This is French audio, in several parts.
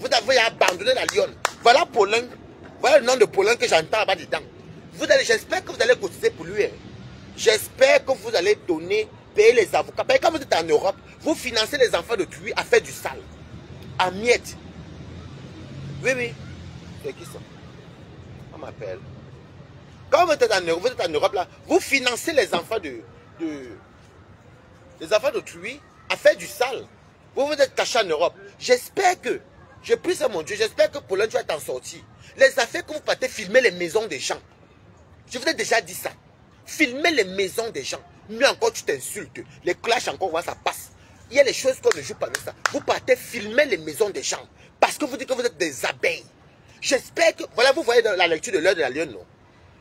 Vous avez abandonné la lionne. Voilà Paulin. Voilà le nom de Paulin que j'entends là-bas dedans. J'espère que vous allez cotiser pour lui. Hein. J'espère que vous allez donner, payer les avocats. Parce que quand vous êtes en Europe, vous financez les enfants de Tui à faire du sale. À miettes. Oui, oui. C'est qui ça? On m'appelle. Quand vous êtes en Europe, là, vous financez les enfants les enfants d'autrui à faire du sale. Vous vous êtes caché en Europe. J'espère que, je prie ça mon Dieu, j'espère que Paulin, tu vas t'en sortir. Les affaires que vous partez filmer les maisons des gens. Je vous ai déjà dit ça. Filmer les maisons des gens. Mieux encore, tu t'insultes. Les clashs encore, voilà, ça passe. Il y a les choses qu'on ne joue pas avec ça. Vous partez filmer les maisons des gens. Parce que vous dites que vous êtes des abeilles. J'espère que, voilà, vous voyez dans la lecture de l'heure de la lionne, non?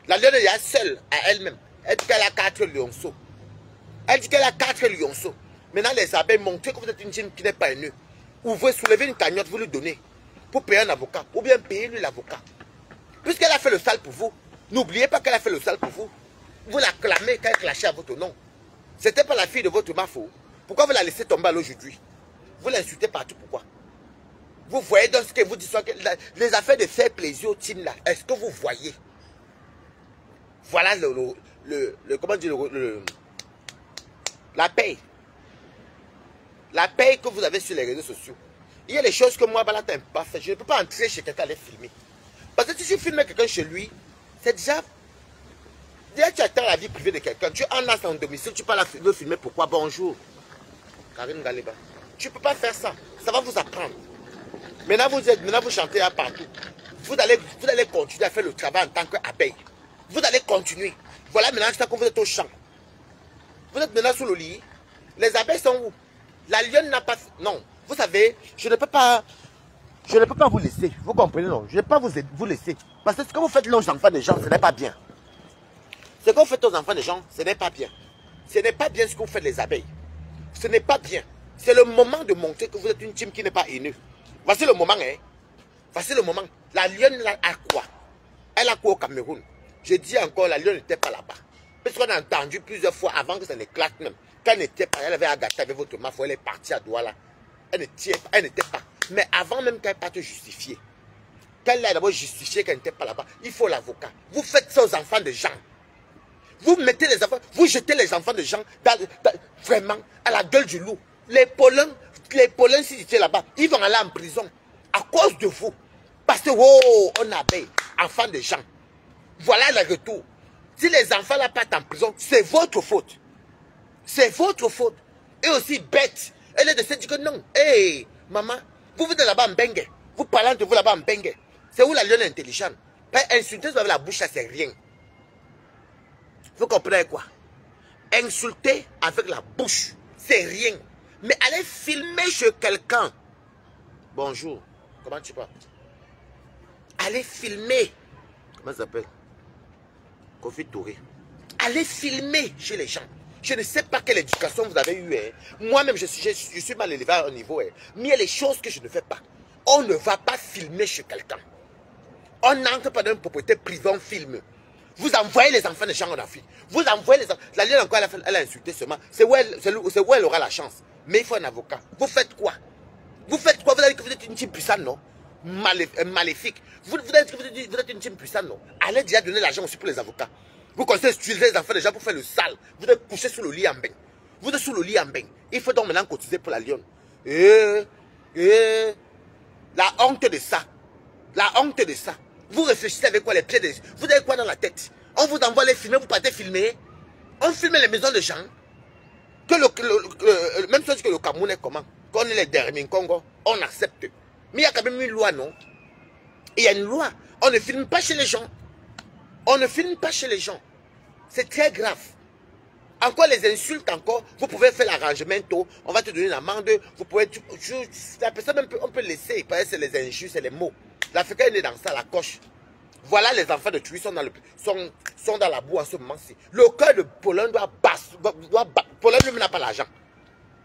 La lionne est seule à elle-même. Elle dit qu'elle a 4 lionceaux. Elle dit qu'elle a 4 lionceaux. Maintenant, les abeilles, montrez que vous êtes une djinn qui n'est pas une. Ouvrez, soulevez une cagnotte, vous lui donnez. Pour payer un avocat. Ou bien payer lui l'avocat. Puisqu'elle a fait le sale pour vous, n'oubliez pas qu'elle a fait le sale pour vous. Vous la clamez quand elle clashait à votre nom. C'était pas la fille de votre mafo. Pourquoi vous la laissez tomber à l'aujourd'hui? Vous l'insultez partout, pourquoi? Vous voyez dans ce que vous dites, les affaires de faire plaisir au team là, est-ce que vous voyez? Voilà comment dire, la paye. La paye que vous avez sur les réseaux sociaux. Il y a des choses que moi, Bala, t'aime pas faire. Je ne peux pas entrer chez quelqu'un aller filmer. Parce que si tu filmes quelqu'un chez lui, c'est déjà... Déjà, tu attends la vie privée de quelqu'un. Tu en as son domicile, tu peux le filmer. Pourquoi? Bonjour. Karine Galeba. Tu ne peux pas faire ça. Ça va vous apprendre. Maintenant, vous chantez là partout. Vous allez continuer à faire le travail en tant qu'abeille. Vous allez continuer. Voilà maintenant ça que vous êtes au champ. Vous êtes maintenant sous le lit. Les abeilles sont où? La lionne n'a pas... Non. Vous savez, je ne peux pas vous laisser. Vous comprenez, non? Je ne peux pas vous laisser. Parce que ce que vous faites aux enfants des gens, ce n'est pas bien. Ce que vous faites aux enfants des gens, ce n'est pas bien. Ce n'est pas bien ce que vous faites les abeilles. Ce n'est pas bien. C'est le moment de montrer que vous êtes une team qui n'est pas haineux. Voici le moment, hein. Voici le moment. La lionne a quoi? Elle a quoi au Cameroun? Je dis encore, la lionne n'était pas là-bas. Parce qu'on a entendu plusieurs fois avant que ça n'éclate même. Quand elle n'était pas, elle avait agaté avec votre mafia, elle est partie à Douala. Elle n'était pas. Mais avant même qu'elle parte justifier. Qu'elle a d'abord justifié qu'elle n'était pas là-bas, il faut l'avocat. Vous faites ça aux enfants de gens. Vous mettez les enfants, vous jetez les enfants de gens vraiment à la gueule du loup. Les Paulins, s'ils étaient là-bas, ils vont aller en prison à cause de vous. Parce que, oh, on abeille, enfants de gens. Voilà le retour. Si les enfants là partent en prison, c'est votre faute. C'est votre faute. Et aussi bête. Elle est de se dire que non. Hé, maman, vous êtes là-bas en bengue. Vous parlez de vous là-bas en bengue. C'est où la lionne intelligente. Pas insulter avec la bouche, ça c'est rien. Vous comprenez quoi? Insulter avec la bouche, c'est rien. Mais aller filmer chez quelqu'un. Bonjour. Comment tu parles? Allez filmer. Comment ça s'appelle? Kofi Touré. Allez filmer chez les gens. Je ne sais pas quelle éducation vous avez eue. Hein. Moi-même, je suis mal élevé à un niveau. Hein. Mais il y a les choses que je ne fais pas. On ne va pas filmer chez quelqu'un. On n'entre pas dans une propriété privée, on filme. Vous envoyez les enfants des gens en Afrique. Vous envoyez les enfants. La lionne encore, elle a insulté seulement. C'est où elle aura la chance. Mais il faut un avocat. Vous faites quoi? Vous faites quoi? Vous avez dit que vous êtes une team puissante, non? Maléfique. Vous avez dit que vous êtes une team puissante, non? Allez déjà donner l'argent aussi pour les avocats. Vous commencez à utiliser les enfants des gens pour faire le sale. Vous êtes couché sous le lit en bain. Vous êtes sous le lit en bain. Il faut donc maintenant cotiser pour la lionne. La honte de ça. La honte de ça. Vous réfléchissez avec quoi les pieds des... Vous avez quoi dans la tête? On vous envoie les filmer, vous partez filmer. On filme les maisons de gens. Que même chose que le Cameroun est comment? Quand on est les derniers Congo, on accepte. Mais il y a quand même une loi, non? Il y a une loi. On ne filme pas chez les gens. On ne filme pas chez les gens. C'est très grave. Encore les insultes, encore. Vous pouvez faire l'arrangement. On va te donner une amende. Vous pouvez... La personne, on peut laisser. Parce que c'est les injures, c'est les mots. L'Africain est né dans ça, la coche. Voilà les enfants de Tui sont dans la boue en ce moment-ci. Le cœur de Paulin doit battre. Paulin lui n'a pas l'argent.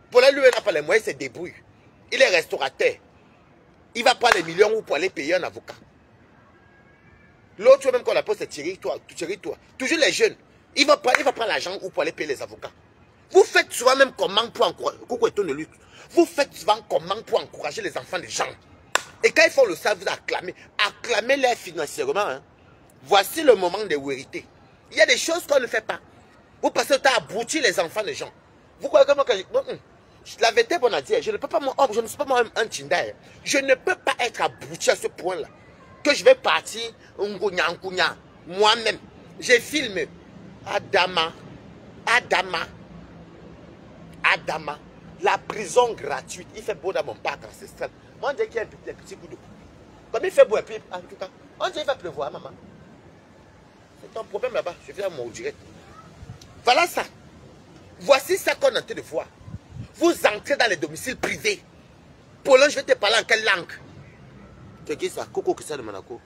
Paulin lui n'a pas les moyens, il se débrouille. Il est restaurateur. Il va prendre les millions pour aller payer un avocat. L'autre même qu'on appelle c'est Thierry Toi. Toujours les jeunes. Il va prendre l'argent pour aller payer les avocats. Vous faites souvent même comment pour encourager. Vous faites souvent comment pour encourager les enfants des gens. Et quand ils font le ça, vous acclamez. Acclamez-les financièrement. Hein. Voici le moment de vérité. Il y a des choses qu'on ne fait pas. Vous passez le temps à abrutir les enfants des gens. Vous croyez que moi, la vérité, on a dit, je ne peux pas, je ne suis pas moi un Tindai. Je ne peux pas être abruti à ce point-là. Que je vais partir, moi-même. J'ai filmé Adama, la prison gratuite. Il fait beau dans mon parc ancestral. Moi, on dit qu'il y a un petit bout de coup. Comme il fait beau, et puis, en tout cas, on dit qu'il va pleuvoir, maman. C'est ton problème là-bas. Je viens à mon direct. Voilà ça. Voici ça qu'on est en train de voir. Vous entrez dans les domiciles privés. Paulin, je vais te parler en quelle langue? C'est qui ça? Coco qui ça de Monaco?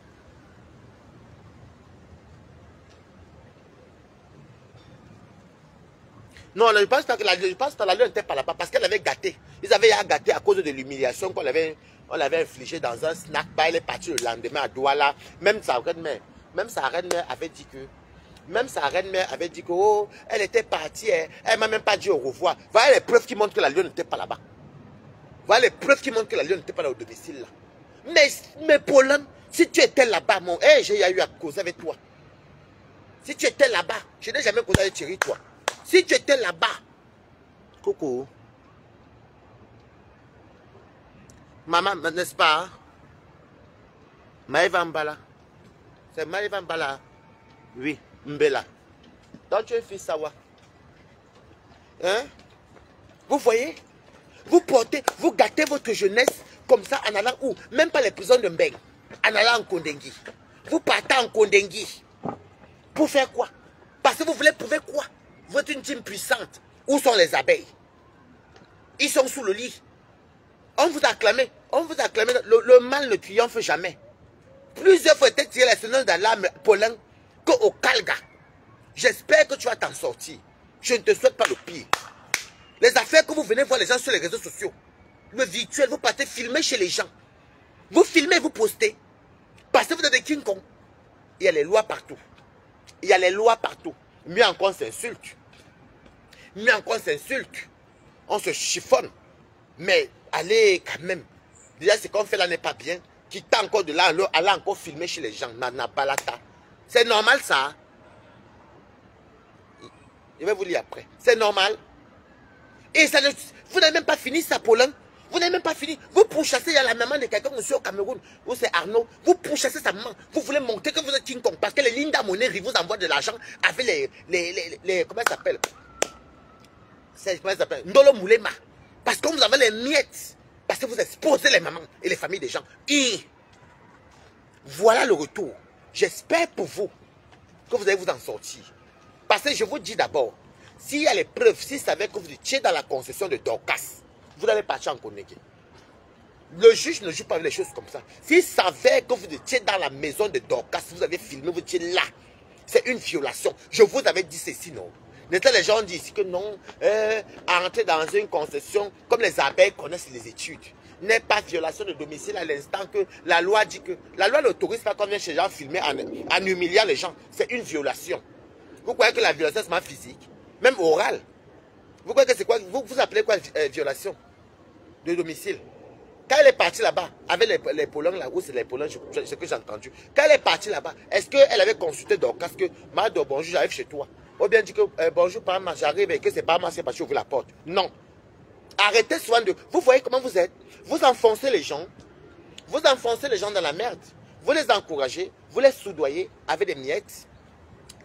Non, je pense que la lune n'était pas là-bas parce qu'elle avait gâté. Ils avaient gâté à cause de l'humiliation qu'on l'avait infligée dans un snack bar. Elle est partie le lendemain à Douala. Même sa reine-mère avait dit que oh, elle était partie, elle m'a même pas dit au revoir. Voilà les preuves qui montrent que la lune n'était pas là-bas. Voilà les preuves qui montrent que la lune n'était pas là au domicile là. Mais Paulin, si tu étais là-bas, j'ai eu à causer avec toi. Si tu étais là-bas, je n'ai jamais causé avec Thierry, toi. Si tu étais là-bas, Coco, maman, n'est-ce pas? Maëva Mbala. C'est Maëva Mbala. Oui, Mbela. Donc tu es fils Sawa. Hein? Vous voyez? Vous gâtez votre jeunesse comme ça en allant où? Même pas les prisons de Mbeng. En allant en Kondengi. Vous partez en Kondengi. Pour faire quoi? Parce que vous voulez prouver quoi? Vous êtes une team puissante. Où sont les abeilles? Ils sont sous le lit. On vous a acclamé. Le mal ne triomphe jamais. Plusieurs fois, tu as tiré la sonnette d'alarme, Paulin, qu'au Kalga. J'espère que tu vas t'en sortir. Je ne te souhaite pas le pire. Les affaires que vous venez voir les gens sur les réseaux sociaux, le virtuel, vous partez filmer chez les gens. Vous filmez, vous postez. Parce que vous êtes des King Kong. Il y a les lois partout. Mieux encore, on s'insulte. On se chiffonne. Mais allez quand même. Déjà, ce qu'on fait là n'est pas bien. Quitter encore de là, aller encore filmer chez les gens. Nana Balata. C'est normal ça. Je vais vous lire après. C'est normal. Et ça vous n'avez même pas fini ça, Paulin. Vous n'avez même pas fini. Vous pourchassez la maman de quelqu'un aussi au Cameroun. Ou c'est Arnaud. Vous pourchassez sa maman. Vous voulez montrer que vous êtes King Kong. Parce que les Linda Moneri vous envoient de l'argent avec les comment ça s'appelle? Comment ça s'appelle? Ndolo Moulema. Parce qu'on vous envoie les miettes. Parce que vous exposez les mamans et les familles des gens. Et voilà le retour. J'espère pour vous que vous allez vous en sortir. Parce que je vous dis d'abord, s'il y a les preuves, s'il savait que vous étiez dans la concession de Dorcas, vous allez partir en Kondengi. Le juge ne joue pas les choses comme ça. S'il savait que vous étiez dans la maison de Dorcas, vous avez filmé, vous étiez là, c'est une violation. Je vous avais dit ceci, non? Les gens disent ici que non, entrer dans une concession, comme les abeilles connaissent les études, n'est pas violation de domicile à l'instant que la loi dit que... La loi n'autorise pas qu'on vienne chez les gens filmer en humiliant les gens. C'est une violation. Vous croyez que la violation, c'est pas physique? Même orale. Vous croyez que c'est quoi? Vous appelez quoi violation de domicile? Quand elle est partie là-bas, avec les Polonais là, où c'est les Polonais, c'est ce que j'ai entendu. Quand elle est partie là-bas, est-ce qu'elle avait consulté Dorcas que Mado, bonjour, j'arrive chez toi? Ou bien dit que bonjour, Parma, j'arrive et que c'est pas moi, c'est parce que j'ouvre la porte. Non. Arrêtez souvent de... Vous voyez comment vous êtes? Vous enfoncez les gens. Vous enfoncez les gens dans la merde. Vous les encouragez, vous les soudoyez avec des miettes.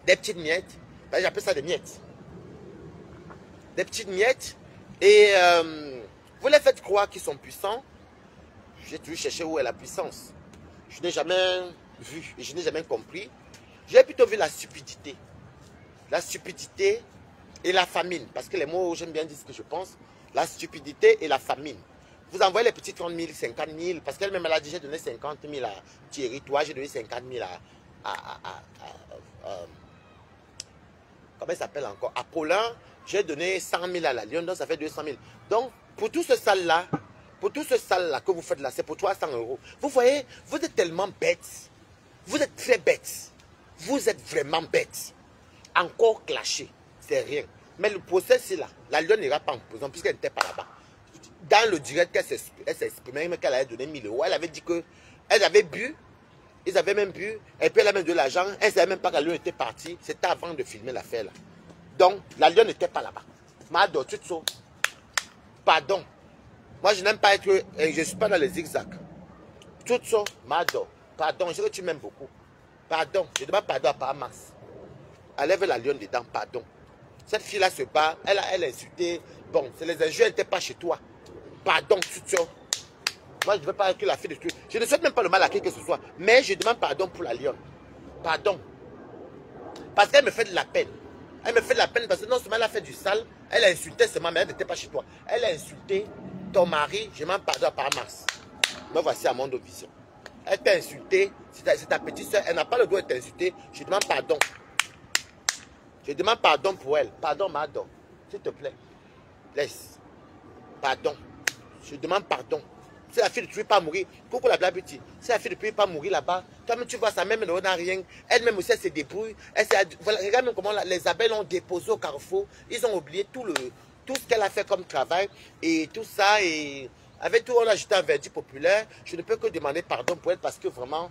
Des petites miettes. Ben, j'appelle ça des miettes. Des petites miettes. Et vous les faites croire qu'ils sont puissants. J'ai toujours cherché où est la puissance. Je n'ai jamais vu et je n'ai jamais compris. J'ai plutôt vu la stupidité. La stupidité et la famine. Parce que les mots, j'aime bien dire ce que je pense. La stupidité et la famine. Vous envoyez les petits 30 000, 50 000. Parce qu'elle-même, elle a dit, j'ai donné 50 000 à Thierry. Toi, j'ai donné 50 000 comment il s'appelle encore? À Paulin, j'ai donné 100 000 à la Lyon. Donc, ça fait 200 000. Donc, pour tout ce sale-là, que vous faites là, c'est pour 300 €. Vous voyez, vous êtes tellement bêtes. Vous êtes très bêtes. Vous êtes vraiment bêtes. Encore clashé, c'est rien. Mais le procès, c'est là. La Lyon n'ira pas en prison puisqu'elle n'était pas là-bas. dans le direct qu'elle s'est exprimée, mais qu'elle avait donné 1000 euros, elle avait dit que elle avait bu, ils avaient même bu, et puis elle a même de l'argent, elle ne savait même pas qu'elle était partie, c'était avant de filmer l'affaire là. Donc, la lionne n'était pas là-bas. Mado, tu te sauves. Pardon. Moi, je n'aime pas être, je ne suis pas dans les zigzags. Tout ça, Mado, pardon, je sais que tu m'aimes beaucoup. Pardon, je demande pardon à Paramas. Enlève la lionne dedans, pardon. Cette fille-là se bat, elle a insulté. Bon, c'est les injures, elle n'était pas chez toi. Pardon, tout ça. Moi, je ne veux pas que la fille de tout. Je ne souhaite même pas le mal à qui que ce soit. Mais je demande pardon pour la lionne. Pardon. Parce qu'elle me fait de la peine. Elle me fait de la peine parce que non seulement elle a fait du sale, elle a insulté seulement, mais elle n'était pas chez toi. Elle a insulté ton mari, je demande pardon par Mars. Me voici à Mondo Vision. Elle t'a insulté, c'est ta petite soeur, elle n'a pas le droit de t'insulter. Je demande pardon. Je demande pardon pour elle. Pardon, madame. S'il te plaît. Laisse. Pardon. Je demande pardon. Si la fille ne peut pas mourir, coucou la blague petit. Si la fille ne peut pas mourir là-bas, toi-même tu vois sa mère, elle n'a rien. Elle-même aussi, elle se débrouille. Voilà, regarde même comment les abeilles l'ont déposé au carrefour. Ils ont oublié tout ce qu'elle a fait comme travail et tout ça. Et avec tout, on a ajouté un verdict populaire. Je ne peux que demander pardon pour elle parce que vraiment,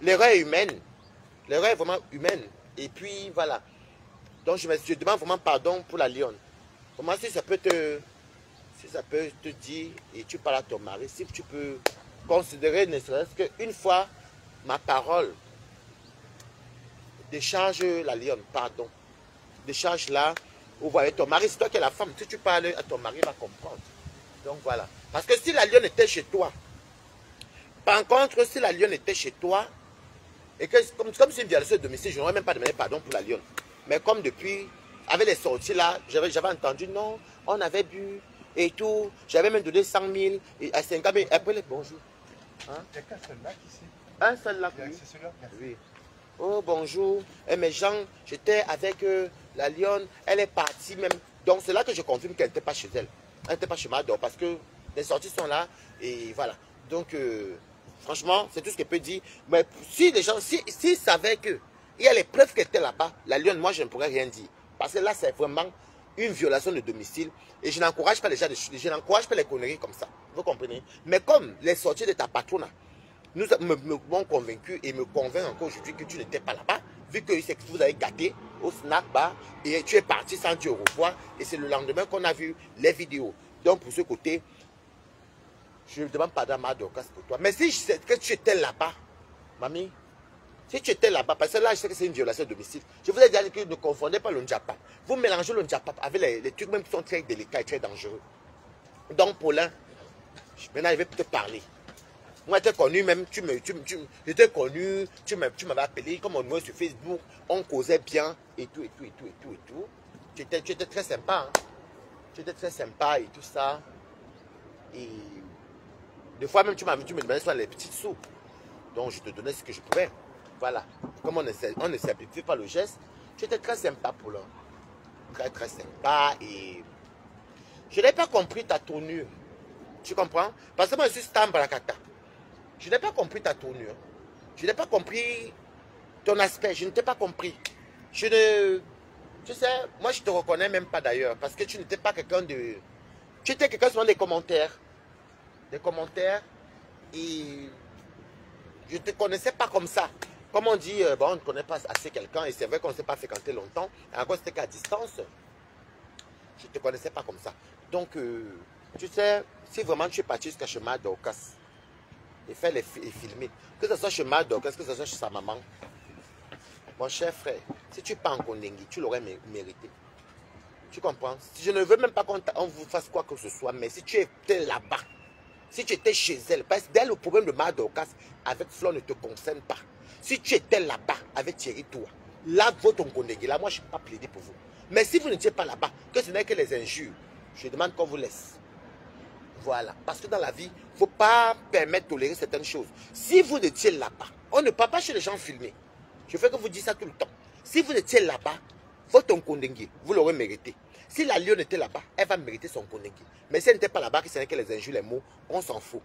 l'erreur est humaine. L'erreur est vraiment humaine. Et puis, voilà. Donc, je demande vraiment pardon pour la lionne. Comment si ça peut te dire, et tu parles à ton mari, si tu peux considérer ne serait-ce qu'une fois ma parole, décharge la lionne, pardon. Décharge là, vous voyez ton mari, c'est toi qui es la femme. Si tu parles à ton mari, il va comprendre. Donc voilà. Parce que si la lionne était chez toi, par contre, si la lionne était chez toi, et que comme c'est une violation de domicile, je n'aurais même pas demandé pardon pour la lionne. Mais comme depuis, avec les sorties là, j'avais entendu, non, on avait bu et tout. J'avais même donné 100 000 et à 50 000. Après les bonjour. Hein? Il n'y a qu'un seul lac ici. Un seul lac, oui. C'est celui-là. Oui. Oh, bonjour. Et mes gens, j'étais avec la lionne. Elle est partie même. Donc c'est là que je confirme qu'elle n'était pas chez elle. Elle n'était pas chez Mado parce que les sorties sont là. Et voilà. Donc, franchement, c'est tout ce qu'elle peut dire. Mais si les gens, s'ils savaient que il y a les preuves qu'elle était là-bas, la lionne, moi, je ne pourrais rien dire. Parce que là, c'est vraiment une violation de domicile. Et je n'encourage pas les gens, je n'encourage pas les conneries comme ça. Vous comprenez? Mais comme les sorties de ta patronne m'ont convaincu et me convainc encore aujourd'hui que tu n'étais pas là-bas, vu que vous avez gâté au snack bar et tu es parti sans dire au revoir. Et c'est le lendemain qu'on a vu les vidéos. Donc, pour ce côté, je demande pardon à ma Dorcas pour toi. Mais si je sais que tu étais là-bas, mamie, si tu étais là-bas, parce que là, je sais que c'est une violation de domicile. Je vous ai dit que ne confondez pas le Ndjapap. Vous mélangez le Ndjapap avec les trucs même qui sont très délicats et très dangereux. Donc, Paulin, maintenant, je vais te parler. Moi, j'étais connu même, j'étais connu, tu m'avais appelé, comme on est sur Facebook, on causait bien, et tout. Tu étais très sympa, hein. Tu étais très sympa et tout ça. Et des fois même, tu me demandais sur les petits sous. Donc, je te donnais ce que je pouvais. Voilà. Comme on ne simplifie pas le geste, tu étais très sympa pour l'homme. Très, très sympa. Et je n'ai pas compris ta tournure. Tu comprends? Parce que moi, je suis Stam Brakata. Je n'ai pas compris ta tournure. Je n'ai pas compris ton aspect. Je ne t'ai pas compris. Tu sais, moi, je ne te reconnais même pas d'ailleurs. Parce que tu n'étais pas quelqu'un de... Tu étais quelqu'un sur des commentaires. Des commentaires. Et je ne te connaissais pas comme ça. Comme on dit, bon, on ne connaît pas assez quelqu'un. Et c'est vrai qu'on ne s'est pas fréquenté longtemps. Et encore, c'était qu'à distance. Je ne te connaissais pas comme ça. Donc, tu sais, si vraiment tu es parti jusqu'à chez ma Dorcas et faire et filmer, que ce soit chez ma Dorcas, que ce soit chez sa maman, mon cher frère, si tu pars en Kondengui, tu l'aurais mérité. Tu comprends? Je ne veux même pas qu'on vous fasse quoi que ce soit, mais si tu étais là-bas, si tu étais chez elle, parce que le problème de ma Dorcas avec Flo ne te concerne pas. Si tu étais là-bas avec Thierry Toua, là, votre Kondengui, là, moi, je ne suis pas plaidé pour vous. Mais si vous n'étiez pas là-bas, que ce n'est que les injures, je demande qu'on vous laisse. Voilà. Parce que dans la vie, il ne faut pas permettre de tolérer certaines choses. Si vous étiez là-bas, on ne parle pas chez les gens filmés. Je fais que vous dites ça tout le temps. Si vous étiez là-bas, votre Kondengui, vous l'aurez mérité. Si la lionne était là-bas, elle va mériter son Kondengui. Mais si elle n'était pas là-bas, que ce n'est que les injures, les mots, on s'en fout.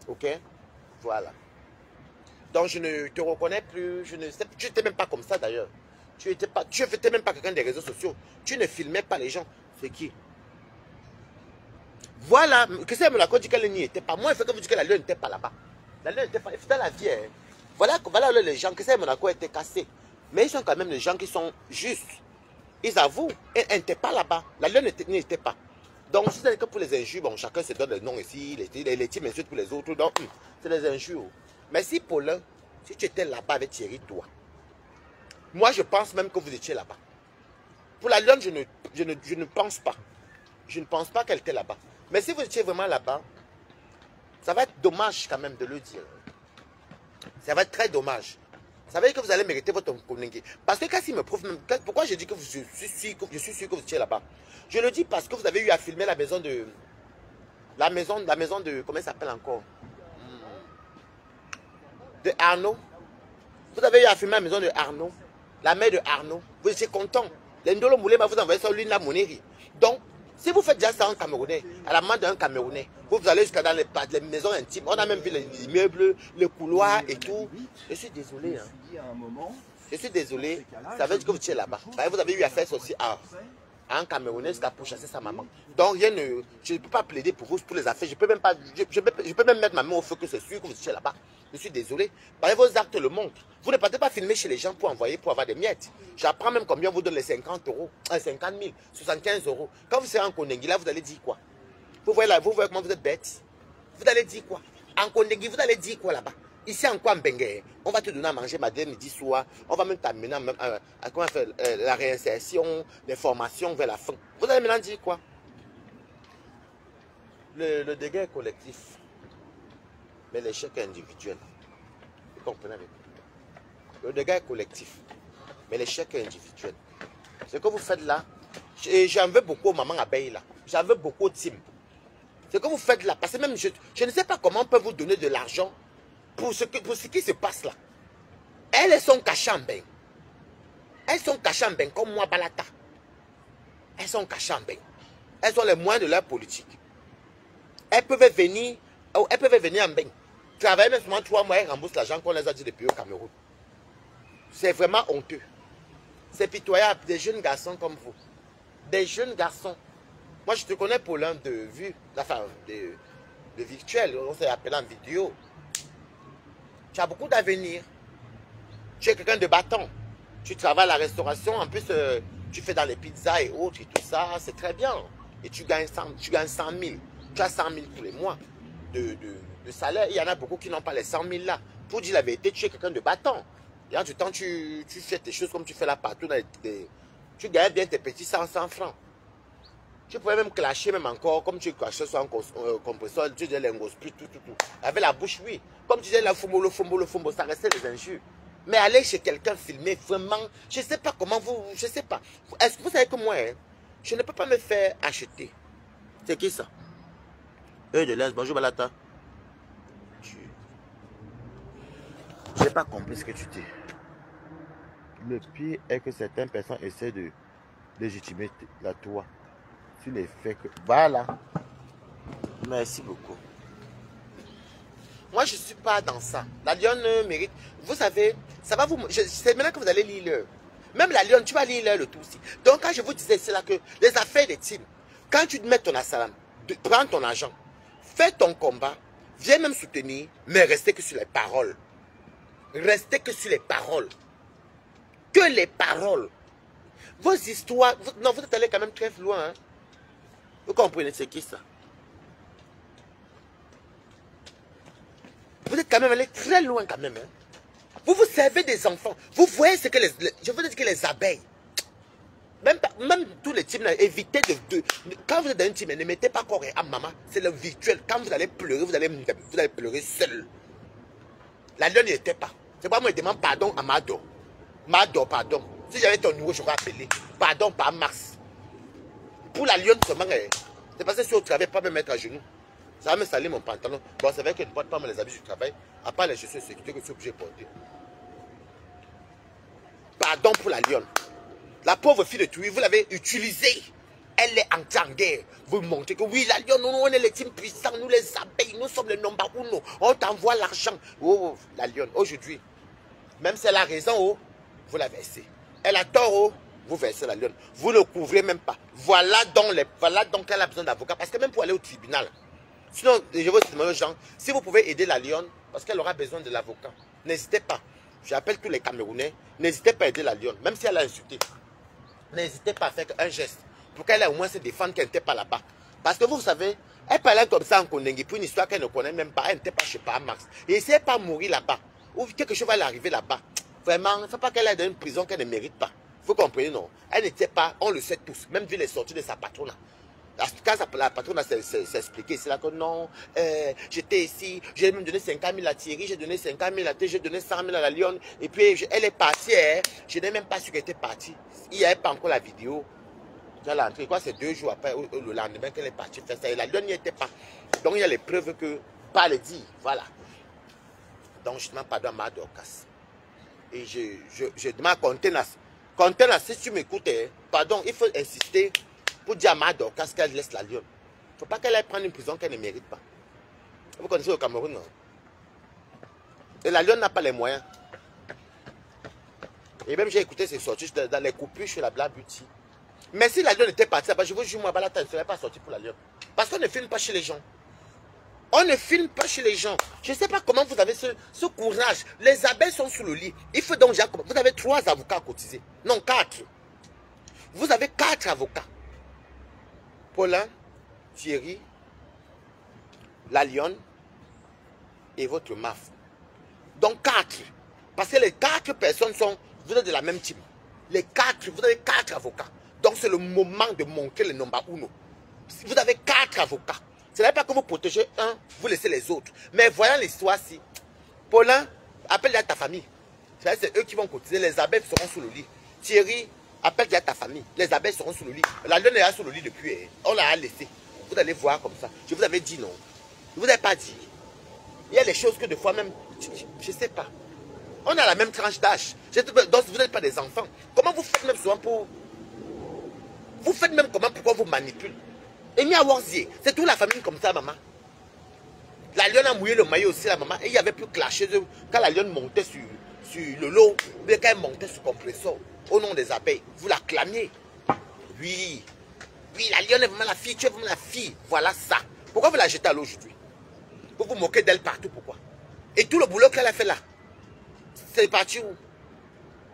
Ok? Voilà. Donc je ne te reconnais plus. Tu n'étais même pas comme ça d'ailleurs. Tu n'étais même pas quelqu'un des réseaux sociaux. Tu ne filmais pas les gens. C'est qui? Voilà, que c'est Monaco dit qu'elle n'y était pas. Moi, il faut que vous dites que la lune n'était pas là-bas. La lune n'était pas. Il faut dans la vie. Hein. Voilà les gens, que c'est Monaco était cassé. Mais ils sont quand même les gens qui sont justes. Ils avouent, elle n'était pas là-bas. La lune n'y était pas. Donc, si c'est que pour les injures, bon, chacun se donne le nom ici, les teams insultes pour les autres. Donc, c'est les injures. Mais si Paulin, si tu étais là-bas avec Thierry, toi, moi, je pense même que vous étiez là-bas. Pour la lune, je ne pense pas. Je ne pense pas qu'elle était là-bas. Mais si vous étiez vraiment là-bas, ça va être dommage quand même de le dire. Ça va être très dommage. Ça veut dire que vous allez mériter votre Nkondengue. Parce que quand il me prouve même, pourquoi je dis que je suis sûr que vous étiez là-bas? Je le dis parce que vous avez eu à filmer la maison de... La maison de... Comment elle s'appelle encore? De Arnaud. Vous avez eu à filmer la maison de Arnaud. La mère de Arnaud. Vous étiez content. L'Indolo Moulé m'a vous envoyé sur l'une la monnaie. Donc, si vous faites déjà ça en Camerounais, à la main d'un Camerounais, vous allez jusqu'à dans les maisons intimes. On a même vu les immeubles, les couloirs et tout. Je suis désolé. Hein. Je suis désolé. Ça veut dire que vous étiez là-bas. Vous avez eu à faire ça aussi à un Camerounais jusqu'à pourchasser sa maman. Donc, je ne peux pas plaider pour vous, pour les affaires. Je peux même mettre ma main au feu que c'est sûr que vous étiez là-bas. Je suis désolé. Vos actes le montrent. Vous ne partez pas filmer chez les gens pour envoyer, pour avoir des miettes. J'apprends même combien on vous donne les 50 €, 50 000, 75 €. Quand vous serez en Kondengi, là, vous allez dire quoi? Vous voyez comment vous êtes bête? Vous allez dire quoi? En Kondengi, vous allez dire quoi là-bas? Ici en Kwambenge, on va te donner à manger matin, midi, soir. On va même t'amener à comment faire la réinsertion, les formations vers la fin. Vous allez maintenant dire quoi? Le dégât est collectif. Mais l'échec est individuel. Vous comprenez avec moi? Le dégât est collectif. Mais l'échec est individuel. Ce que vous faites là, j'en veux beaucoup aux mamans abeilles là. J'en veux beaucoup aux teams. Ce que vous faites là, parce que même je ne sais pas comment on peut vous donner de l'argent pour ce qui se passe là. Elles sont cachées en bain. Elles sont cachées en bain comme moi, Balata. Elles sont cachées en bain. Elles ont les moyens de leur politique. Elles peuvent venir en bain. Travailler même seulement 3 mois et rembourser l'argent qu'on les a dit depuis au Cameroun. C'est vraiment honteux. C'est pitoyable. Des jeunes garçons comme vous. Des jeunes garçons. Moi, je te connais pour l'un de vue, enfin, de virtuel. On s'est appelé en vidéo. Tu as beaucoup d'avenir. Tu es quelqu'un de battant. Tu travailles à la restauration. En plus, tu fais dans les pizzas et autres et tout ça. C'est très bien. Et tu gagnes 100 000. Tu as 100 000 tous les mois de salaire. Il y en a beaucoup qui n'ont pas les 100 000 là. Pour dire la vérité, tu es quelqu'un de battant. Et en tout temps, tu fais tes choses comme tu fais là partout. Tu gagnes bien tes petits 100 francs. Tu pourrais même clasher même encore, comme tu clashais sur un compresseur, tu disais l'engosprit, tout. Avec la bouche, oui. Comme tu disais le fumbo, ça restait les injures. Mais aller chez quelqu'un filmer, vraiment, je ne sais pas comment je ne sais pas. Est-ce que vous savez que moi, hein, je ne peux pas me faire acheter. C'est qui ça? De l'Est, bonjour Balata. Je n'ai pas compris ce que tu dis. Le pire est que certaines personnes essaient de légitimer la toi. Sur les faits que... Voilà. Merci beaucoup. Moi, je ne suis pas dans ça. La lionne mérite... Vous savez, ça va vous... C'est maintenant que vous allez lire l'heure. Même la lionne, tu vas lire l'heure le tout aussi. Donc, quand je vous disais, c'est là que les affaires des teams, quand tu te mets ton assalam, prends ton argent, fais ton combat, viens même soutenir, mais restez que sur les paroles. Restez que sur les paroles. Que les paroles. Vos histoires... Non, vous êtes allé quand même très loin. Hein? Vous comprenez, c'est qui ça? Vous êtes quand même allé très loin quand même. Hein? Vous vous servez des enfants. Vous voyez ce que je veux dire que les abeilles, même tous les teams, évitez quand vous êtes dans un team, ne mettez pas corps à maman. C'est le virtuel. Quand vous allez pleurer, vous allez pleurer seul. La lionne n'y était pas. C'est pas moi qui demande pardon à Mado. Mado, pardon. Si j'avais ton numéro, je vais appeler. Pardon par Mars. Pour la lionne seulement, c'est parce que si on ne travaille pas me mettre à genoux. Ça va me salir mon pantalon. Bon, c'est vrai qu'elle ne porte pas les habits du travail. À part les chaussures de sécurité que je suis obligé de porter. Pardon pour la lionne. La pauvre fille de Touy, vous l'avez utilisée. Elle est en guerre. Vous montrez que oui, la lionne, nous, on est les teams puissants. Nous, les abeilles, nous sommes les number uno. On t'envoie l'argent. Oh, la lionne, aujourd'hui, même si elle a raison, oh, vous la versez. Elle a tort, oh, vous versez la lionne. Vous ne couvrez même pas. Voilà donc elle a besoin d'avocat. Parce que même pour aller au tribunal, sinon, je veux demander aux gens, si vous pouvez aider la lionne, parce qu'elle aura besoin de l'avocat, n'hésitez pas. J'appelle tous les Camerounais, n'hésitez pas à aider la lionne, même si elle a insulté. N'hésitez pas à faire un geste pour qu'elle ait au moins se défendre qu'elle n'était pas là-bas. Parce que vous savez, elle parlait comme ça en Kondengi pour une histoire qu'elle ne connaît même pas. Elle n'était pas chez Max. Et essayez pas de mourir là-bas. Ou quelque chose va lui arriver là-bas. Vraiment, il ne faut pas qu'elle aille dans une prison qu'elle ne mérite pas. Vous comprenez, non? Elle n'était pas, on le sait tous, même vu les sorties de sa patronne. Quand la patronne s'est expliquée, c'est là que non, j'étais ici, j'ai même donné 50 000 à Thierry, j'ai donné 50 000 à Thierry, j'ai donné 100 000 à la Lionne, et puis elle est partie, je n'ai même pas su qu'elle était partie. Il n'y avait pas encore la vidéo. Elle est entrée, quoi, c'est 2 jours après, le lendemain qu'elle est partie faire ça, et la Lionne n'y était pas. Donc il y a les preuves que, pas le dire, voilà. Donc je demande pardon à ma Dorcas. Et je demande à Contenas. Contenas, si tu m'écoutes, pardon, il faut insister pour dire à ma Dorcas qu'elle laisse la lionne. Il ne faut pas qu'elle aille prendre une prison qu'elle ne mérite pas. Vous connaissez le Cameroun, non? Et la lionne n'a pas les moyens. Et même j'ai écouté ses sorties dans les coupures chez la Black Beauty. Mais si la lionne était partie là-bas, je vous jure, moi, Balata ne serait pas sorti pour la lionne. Parce qu'on ne filme pas chez les gens. On ne filme pas chez les gens. Je ne sais pas comment vous avez ce courage. Les abeilles sont sous le lit. Il faut donc, vous avez 3 avocats à cotiser. Non, 4. Vous avez 4 avocats. Paulin, Thierry, la lionne et votre MAF. Donc 4. Parce que les 4 personnes sont, vous êtes de la même team. Les 4, vous avez 4 avocats. Donc c'est le moment de montrer le number 1. Vous avez 4 avocats. Ce n'est pas que vous protégez un, vous laissez les autres. Mais voyons l'histoire-ci. Paulin, appelle ta famille. C'est eux qui vont cotiser. Les abeilles seront sous le lit. Thierry, appelle ta famille. Les abeilles seront sous le lit. La lionne est là sous le lit depuis. On l'a laissé. Vous allez voir comme ça. Je vous avais dit non. Je vous avais pas dit. Il y a des choses que des fois même, je ne sais pas. On a la même tranche d'âge. Donc vous n'êtes pas des enfants. Comment vous faites même souvent pour... Vous faites même comment, pourquoi vous manipulez? Et Mia Warzier, c'est toute la famille comme ça, maman. La lionne a mouillé le maillot aussi, la maman. Et il y avait plus clasher quand la lionne montait sur le lot, mais quand elle montait sur le compresseur, au nom des abeilles, vous la clamiez. Oui. Oui, la lionne est vraiment la fille, tu es vraiment la fille. Voilà ça. Pourquoi vous la jetez à l'eau aujourd'hui? Vous vous moquez d'elle partout, pourquoi? Et tout le boulot qu'elle a fait là, c'est parti où?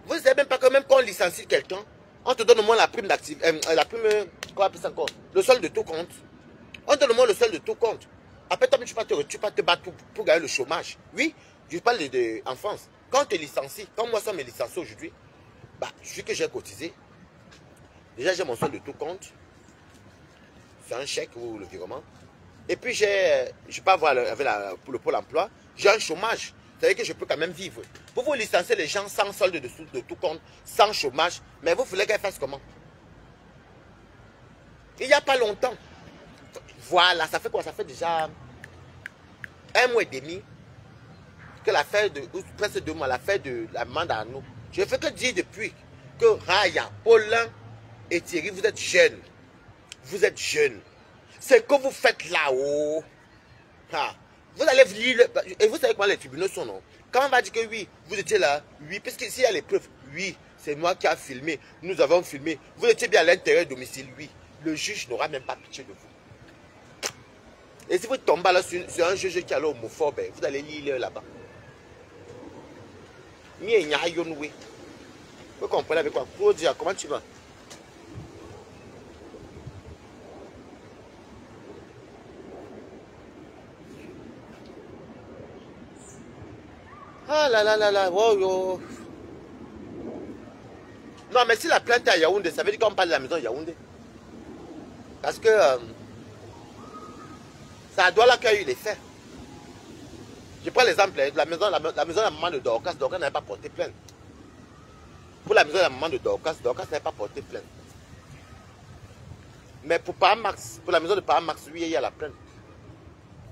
Vous ne savez même pas que même quand on licencie quelqu'un, on te donne au moins la prime d'activité, la prime, quoi appelle ça encore? Le solde de tout compte. On te donne au moins le solde de tout compte. Après, toi, tu vas te battre pour gagner le chômage. Oui, je parle en France. Quand on te licencie, quand moi ça me licencie aujourd'hui, bah, je sais que j'ai cotisé. Déjà, j'ai mon solde de tout compte. C'est un chèque ou le virement. Et puis, je peux avoir pour le Pôle emploi, j'ai un chômage. C'est-à-dire que je peux quand même vivre. Vous vous licenciez les gens sans solde de tout compte, sans chômage, mais vous voulez qu'elle fasse comment? Il n'y a pas longtemps. Voilà, ça fait quoi? Ça fait déjà 1 mois et demi que l'affaire de, presque 2 mois, l'affaire de la maman d'Arnaud. Je ne fais que dire depuis que Raya, Paulin et Thierry, vous êtes jeunes. Vous êtes jeunes. Ce que vous faites là-haut, vous allez lire, et vous savez comment les tribunaux sont, non? Quand on va dire que oui, vous étiez là, oui, parce que s'il y a les preuves, oui, c'est moi qui a filmé, nous avons filmé, vous étiez bien à l'intérieur du domicile, oui, le juge n'aura même pas pitié de vous. Et si vous tombez là sur un juge qui est homophobe, vous allez lire là-bas. Vous comprenez avec quoi? Claudia, comment tu vas? Ah là là là là, oh yo. Non, mais si la plainte est à Yaoundé, ça veut dire qu'on parle de la maison de Yaoundé. Parce que ça doit là qu'il y a eu les faits. Je prends l'exemple de la maison de la maman de Dorcas. Dorcas n'avait pas porté plainte. Pour la maison de la maman de Dorcas, Dorcas n'avait pas porté plainte. Mais pour Max, pour la maison de Max, oui, il y a la plainte.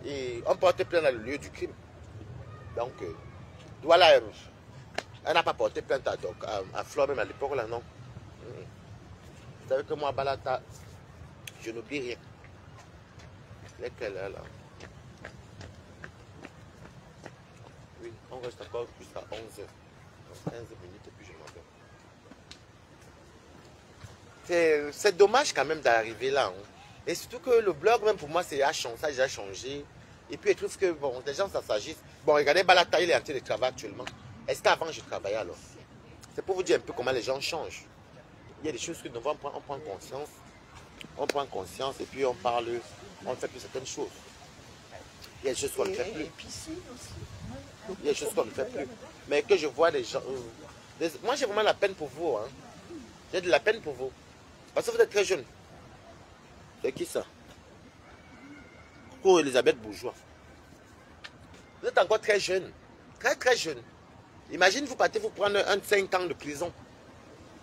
Et on porte plainte dans le lieu du crime. Donc, voilà, elle n'a pas porté plainte à Flore, même à l'époque là, non. Vous savez que moi, Balata, je n'oublie rien. Lesquelles là? Oui, on reste encore jusqu'à 11h. 15 minutes et puis je m'en vais. C'est dommage quand même d'arriver là. Hein. Et surtout que le blog, même pour moi, ça a déjà changé. Et puis, je trouve que, bon, les gens, ça s'agisse. Bon, regardez, Balata, il est en train de travailler actuellement. Est-ce qu'avant, je travaillais alors? C'est pour vous dire un peu comment les gens changent. Il y a des choses que nous on prend conscience. On prend conscience et puis on parle, on ne fait plus certaines choses. Il y a des choses qu'on ne fait plus. Il y a des choses qu'on ne fait plus. Mais que je vois des gens... moi, j'ai vraiment la peine pour vous. Hein. J'ai de la peine pour vous. Parce que vous êtes très jeune. C'est qui ça? Pour Elisabeth Bourgeois. Vous êtes encore très jeune. Très, très jeune. Imagine, vous partez vous prendre 5 ans de prison.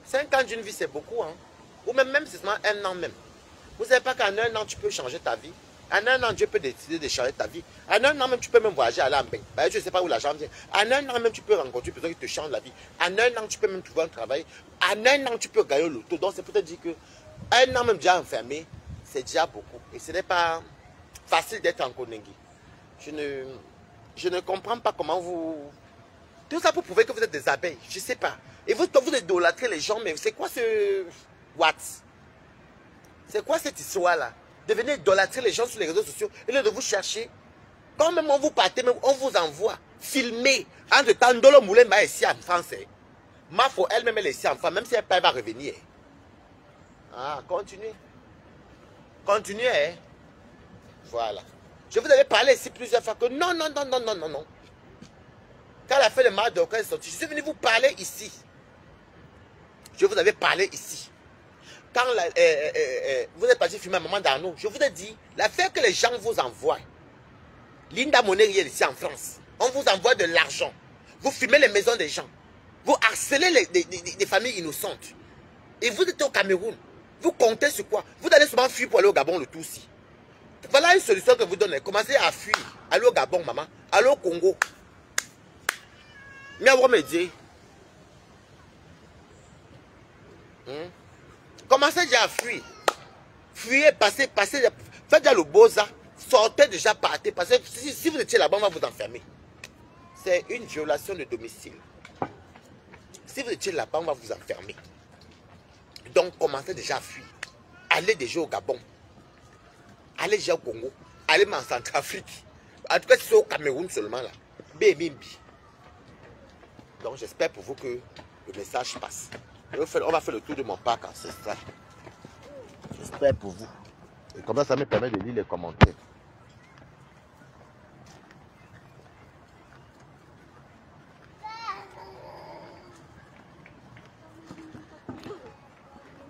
5 ans d'une vie, c'est beaucoup. Hein? Ou même c'est seulement 1 an même. Vous ne savez pas qu'en 1 an, tu peux changer ta vie. En 1 an, Dieu peut décider de changer ta vie. En 1 an même, tu peux même voyager, aller en bain. Je ne sais pas où l'argent vient. En 1 an même, tu peux rencontrer une personne qui te change la vie. En 1 an, tu peux même trouver un travail. En 1 an, tu peux gagner l'auto. Donc, c'est pour te dire que 1 an même déjà enfermé, c'est déjà beaucoup. Et ce n'est pas facile d'être en Konengi. Je ne comprends pas comment vous... Tout ça pour prouver que vous êtes des abeilles. Je ne sais pas. Et vous, quand vous idolâtrez les gens, mais c'est quoi ce... What? C'est quoi cette histoire-là? De venir idolâtrer les gens sur les réseaux sociaux et de vous chercher. Quand même on vous partez, on vous envoie. Filmer. En de temps, Ndolo Moulin va ici en France. Mafo elle-même, elle est ici en France, même si elle va revenir. Ah, continuez. Continuez, hein. Voilà. Je vous avais parlé ici plusieurs fois que non. Quand elle a fait le mal de est sorti, je suis venu vous parler ici. Je vous avais parlé ici. Quand vous êtes parti filmer à Maman d'Arnaud, je vous ai dit, l'affaire que les gens vous envoient, Linda Monnet est ici en France, on vous envoie de l'argent, vous filmez les maisons des gens, vous harcelez des familles innocentes, et vous êtes au Cameroun, vous comptez sur quoi? Vous allez souvent fuir pour aller au Gabon, le tout aussi. Voilà une solution que vous donnez, commencez à fuir, allez au Gabon, maman, allez au Congo. Mais on va me dire, commencez déjà à fuir. Fuyez, passez, faites déjà le boza. Sortez déjà, partez. Parce que si vous étiez là-bas, on va vous enfermer. C'est une violation de domicile. Si vous étiez là-bas, on va vous enfermer. Donc, commencez déjà à fuir. Allez déjà au Gabon. Allez déjà au Congo. Allez en Centrafrique. En tout cas, c'est au Cameroun seulement là. Bébimbi. Donc, j'espère pour vous que le message passe. On va faire le tour de mon parc ancestral. J'espère pour vous. Et comme ça me permet de lire les commentaires.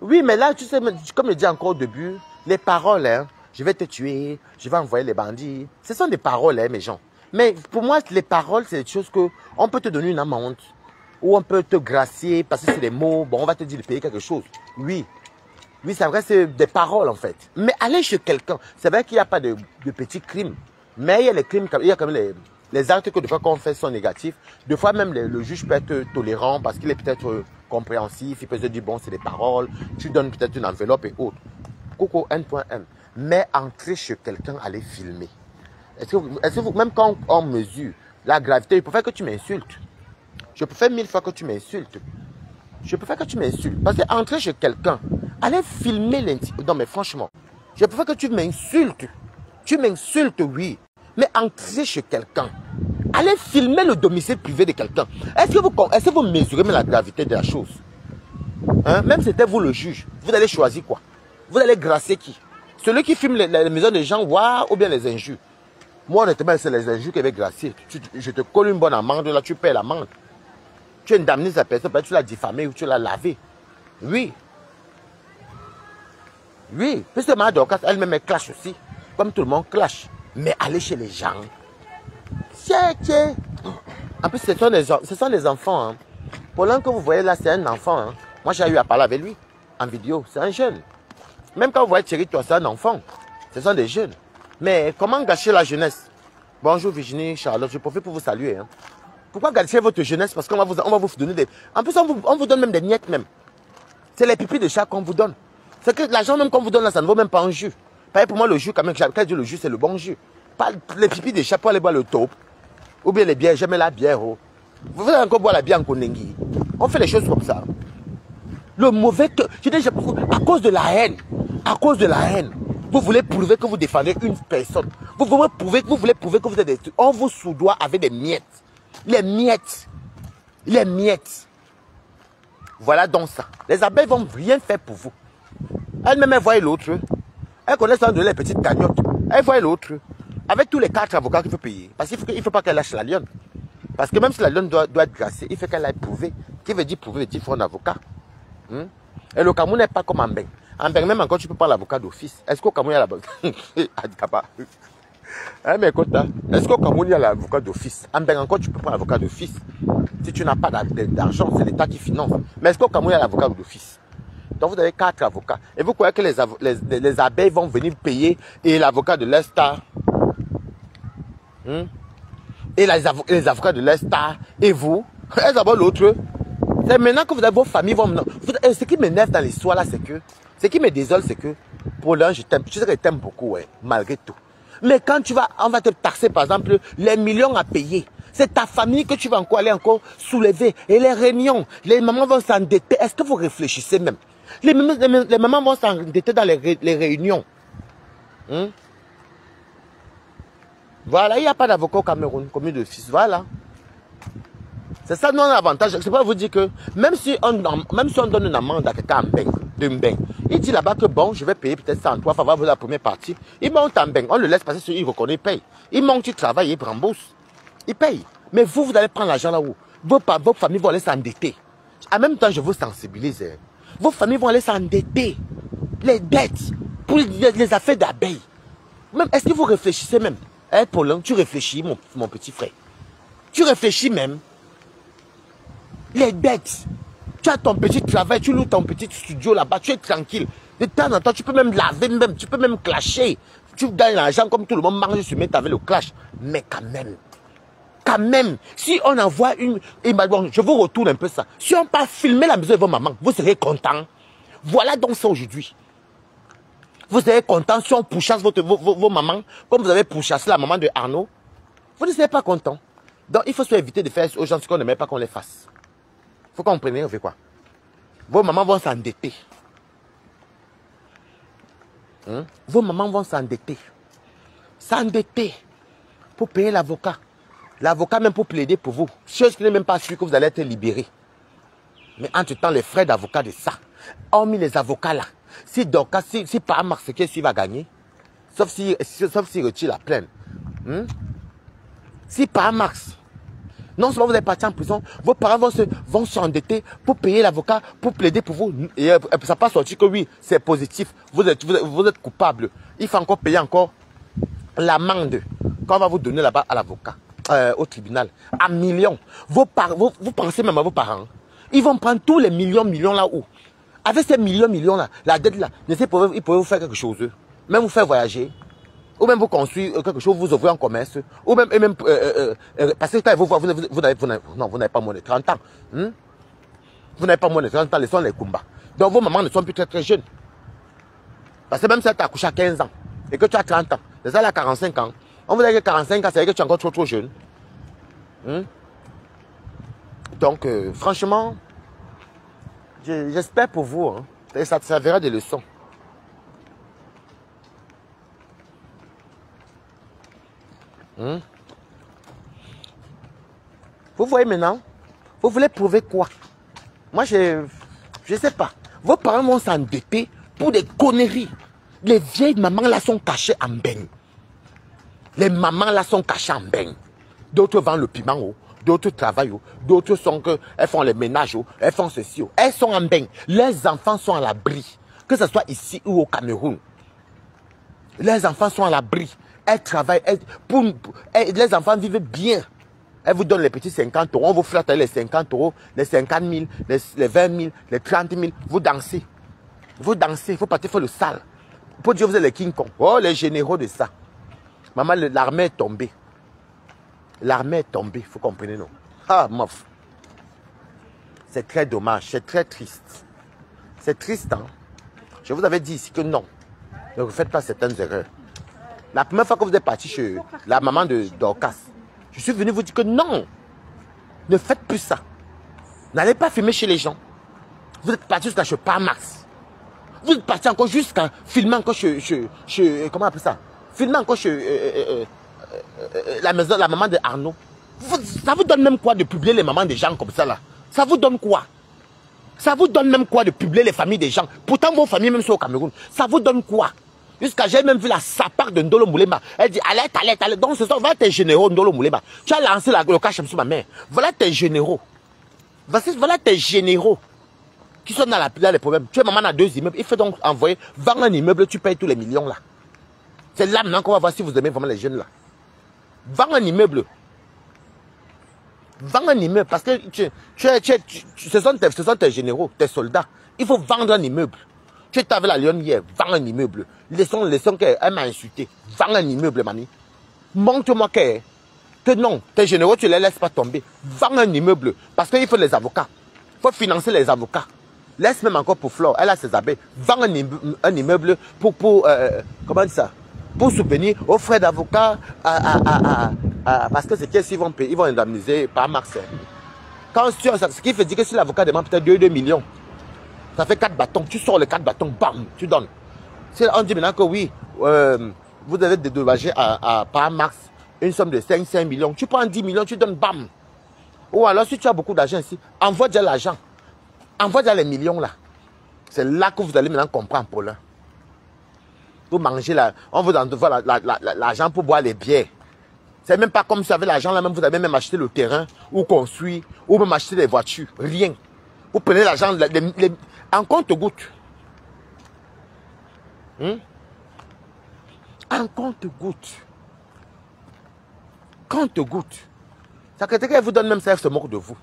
Oui, mais là, tu sais, comme je dis encore au début, les paroles, hein, je vais te tuer, je vais envoyer les bandits. Ce sont des paroles, hein, mes gens. Mais pour moi, les paroles, c'est des choses que on peut te donner une amende. Ou on peut te gracier parce que c'est des mots. Bon, on va te dire de payer quelque chose. Oui. Oui, c'est vrai, c'est des paroles en fait. Mais aller chez quelqu'un, c'est vrai qu'il n'y a pas de petits crimes. Mais il y a les crimes, il y a quand même les actes que des fois qu'on fait sont négatifs. Des fois même le juge peut être tolérant parce qu'il est peut-être compréhensif. Il peut se dire, bon, c'est des paroles. Tu donnes peut-être une enveloppe et autres. Coco N.M. Mais entrer chez quelqu'un, aller filmer. Est-ce que vous, même quand on mesure la gravité, il peut faire que tu m'insultes. Je préfère 1000 fois que tu m'insultes. Je préfère que tu m'insultes. Parce que entrer chez quelqu'un, aller filmer l'intimité. Non, mais franchement, je préfère que tu m'insultes. Tu m'insultes, oui. Mais entrer chez quelqu'un, aller filmer le domicile privé de quelqu'un. Est-ce que vous mesurez la gravité de la chose? Hein? Même si c'était vous le juge, vous allez choisir quoi? Vous allez gracier qui? Celui qui filme les maisons des gens, waouh, ou bien les injures? Moi, honnêtement, c'est les injures qui vais gracier. Je te colle une bonne amende, là, tu paies l'amende. Tu indemnises la personne, tu l'as diffamée ou tu l'as lavée. Oui. Oui. Puisque Mme Dorcas, elle-même, elle clash aussi. Comme tout le monde clash. Mais aller chez les gens. Tiens. En plus, ce sont des enfants. Hein. Pour l'un que vous voyez là, c'est un enfant. Hein. Moi, j'ai eu à parler avec lui en vidéo. C'est un jeune. Même quand vous voyez Thierry, toi, c'est un enfant. Ce sont des jeunes. Mais comment gâcher la jeunesse? Bonjour Virginie, Charlotte, je profite pour vous saluer. Hein. Pourquoi gâcher votre jeunesse? Parce qu'on va vous donner des... En plus, on vous donne même des miettes même. C'est les pipis de chat qu'on vous donne. C'est que l'argent même qu'on vous donne là, ça ne vaut même pas un jus. Pareil pour moi, le jus, quand même, quand je dis le jus, c'est le bon jus. Pas les pipis de chat pour aller boire le taupe. Ou bien les bières, j'aime la bière. Oh. Vous allez encore boire la bière en Konengi. On fait les choses comme ça. Le mauvais cœur. À cause de la haine. À cause de la haine. Vous voulez prouver que vous défendez une personne. Vous voulez prouver que vous êtes des... On vous soudoie avec des miettes. Les miettes. Les miettes. Voilà donc ça. Les abeilles vont rien faire pour vous. Elle-même, elle voit l'autre. Elle connaît ça de les petites cagnottes. Elle voit l'autre. Avec tous les 4 avocats qu'il faut payer. Parce qu'il ne faut pas qu'elle lâche la lionne. Parce que même si la lionne doit être glacée, il faut qu'elle aille prouver. Qui veut dire prouver, veut dire qu'il faut un avocat. Et le Cameroun n'est pas comme en Beng. En Beng, même encore, tu peux pas l'avocat d'office. Est-ce qu'au Cameroun, il y a l'avocat mais écoute, est-ce qu'au Cameroun, il y a l'avocat d'office? En Beng, encore, tu peux pas l'avocat d'office. Si tu n'as pas d'argent, c'est l'État qui finance. Mais est-ce qu'au Cameroun, il y a l'avocat d'office? Donc, vous avez 4 avocats. Et vous croyez que les abeilles vont venir payer et l'avocat de l'Estat et les avocats de l'Estat et vous, elles ont l'autre. C'est maintenant que vous avez vos familles. Ce qui m'énerve dans l'histoire là, c'est que, ce qui me désole, c'est que, pour l'un, je t'aime. Je sais que je t'aime beaucoup, ouais, malgré tout. Mais quand on va te taxer, par exemple, les millions à payer. C'est ta famille que tu vas aller encore soulever. Et les réunions, les mamans vont s'endetter. Est-ce que vous réfléchissez même? Les mamans vont s'endetter dans les réunions. Voilà, il n'y a pas d'avocat au Cameroun, commis de fils. Voilà. C'est ça non avantage. C'est pas vous dire que même si on donne une amende à quelqu'un en Beng, il dit là-bas que bon, je vais payer peut-être 100 toi, faveur la première partie. Il monte en Beng, on le laisse passer sur il reconnaît, il paye. Il monte, il travaille, il rembourse. Il paye. Mais vous allez prendre l'argent là où vos familles vont aller s'endetter. En même temps, je vous sensibilise. Vos familles vont aller s'endetter. Les dettes pour les affaires d'abeilles. Même, est-ce que vous réfléchissez même? Paulin, tu réfléchis, mon petit frère. Tu réfléchis même. Les dettes. Tu as ton petit travail, tu loues ton petit studio là-bas, tu es tranquille. De temps en temps, tu peux même laver, tu peux même clasher. Tu gagnes l'argent comme tout le monde mange, tu mets avec le clash. Mais quand même, si on envoie une... Bon, je vous retourne un peu ça. Si on part filmer la maison de vos mamans, vous serez content. Voilà donc ça aujourd'hui. Vous serez content si on pourchasse vos mamans, comme vous avez pourchassé la maman de Arnaud. Vous ne serez pas content. Donc il faut se éviter de faire aux gens ce qu'on n'aime pas qu'on les fasse. Il faut comprendre, on fait quoi? Vos mamans vont s'endetter. Vos mamans vont s'endetter. S'endetter pour payer l'avocat. L'avocat même pour plaider pour vous. Chose qui n'est même pas sûre que vous allez être libéré. Mais entre-temps, les frais d'avocat de ça, hormis les avocats là, si Dorcas, si par Marx, qu'est-ce qu'il va gagner? Sauf s'il retire la plainte. Si par Marx, non seulement vous êtes parti en prison, vos parents vont s'endetter pour payer l'avocat, pour plaider pour vous. Et ça pas sortir que oui, c'est positif. Vous êtes coupable. Il faut encore payer encore l'amende qu'on va vous donner là-bas à l'avocat, au tribunal, à millions. Vous pensez même à vos parents. Ils vont prendre tous les millions là-haut. Avec ces millions là, la dette là, ils pourraient vous faire quelque chose. Même vous faire voyager. Ou même vous construire quelque chose, vous ouvrez un commerce. Ou même, parce que quand vous n'avez pas moins de 30 ans. Vous n'avez pas moins de 30 ans, laissons les combats. Donc vos mamans ne sont plus très jeunes. Parce que même si tu as accouché à 15 ans et que tu as 30 ans, c'est ça là 45 ans. On vous dit que 45 ans, c'est que tu es encore trop jeune. Donc, franchement, j'espère pour vous, et ça te servira de leçon. Vous voyez maintenant, vous voulez prouver quoi? Moi, je ne sais pas. Vos parents vont s'endetter pour des conneries. Les vieilles mamans là sont cachées en Beng. Les mamans là sont cachées en Beng. D'autres vendent le piment, d'autres travaillent, d'autres sont que elles font les ménages, elles font ceci. Elles sont en Beng. Les enfants sont à l'abri. Que ce soit ici ou au Cameroun. Les enfants sont à l'abri. Elles travaillent. Les enfants vivent bien. Elles vous donnent les petits 50 euros. On vous flatte les 50 euros, les 50 000, les 20 000, les 30 000. Vous dansez. Vous dansez. Vous partez faire le sale. Pour Dieu, vous êtes les King Kong. Oh, les généraux de ça. Maman, l'armée est tombée. L'armée est tombée. Vous comprenez, non? Ah, mof. C'est très dommage. C'est très triste. C'est triste, hein? Je vous avais dit ici que non. Ne faites pas certaines erreurs. La première fois que vous êtes parti chez la maman de Dorcas, je suis venu vous dire que non. Ne faites plus ça. N'allez pas fumer chez les gens. Vous êtes parti jusqu'à chez Parmax. Vous êtes parti encore jusqu'à filmer encore chez comment on appelle ça? Filmer encore chez la maison, la maman de Arnaud. Ça vous donne même quoi de publier les mamans des gens comme ça là? Ça vous donne quoi? Ça vous donne même quoi de publier les familles des gens? Pourtant vos familles même sont au Cameroun. Ça vous donne quoi? Jusqu'à j'ai même vu la sapard de Ndolo Moulema. Elle dit allez. Donc ce soir, voilà tes généraux Ndolo Moulema. Tu as lancé le cash sur ma mère. Voilà tes généraux. Voilà tes généraux qui sont dans les problèmes. Tu es maman à 2 immeubles. Il faut donc envoyer, vendre un immeuble, tu payes tous les millions là. C'est là maintenant qu'on va voir si vous aimez vraiment les jeunes là. Vends un immeuble. Vends un immeuble parce que ce sont tes généraux, tes soldats. Il faut vendre un immeuble. Tu étais avec la lionne hier, vends un immeuble. Laissons qu'elle m'a insulté. Vends un immeuble, mamie. Montre-moi que non, tes généraux, tu ne les laisses pas tomber. Vends un immeuble parce qu'il faut les avocats. Il faut financer les avocats. Laisse même encore pour Flore, elle a ses abeilles. Vends un immeuble pour comment dire ça? Pour soutenir aux frais d'avocat, parce que c'est qu'ils vont payer, ils vont indemniser par Max. Ce qui fait dire que si l'avocat demande peut-être 2 millions, ça fait 4 bâtons, tu sors les 4 bâtons, bam, tu donnes. Si on dit maintenant que oui, vous devez dédommager par Max une somme de 5 millions, tu prends 10 millions, tu donnes, bam. Ou alors si tu as beaucoup d'argent ici, envoie déjà l'argent. Envoie déjà les millions là. C'est là que vous allez maintenant comprendre, Paulin. Vous mangez là, on vous envoie l'argent pour boire les bières. C'est même pas comme si avec l'argent là même vous avez même acheté le terrain ou construit ou même acheté des voitures. Rien. Vous prenez l'argent en compte-gouttes. En compte-gouttes. Compte-gouttes. Ça que quelqu'un vous donne même ça, elle se moque de vous.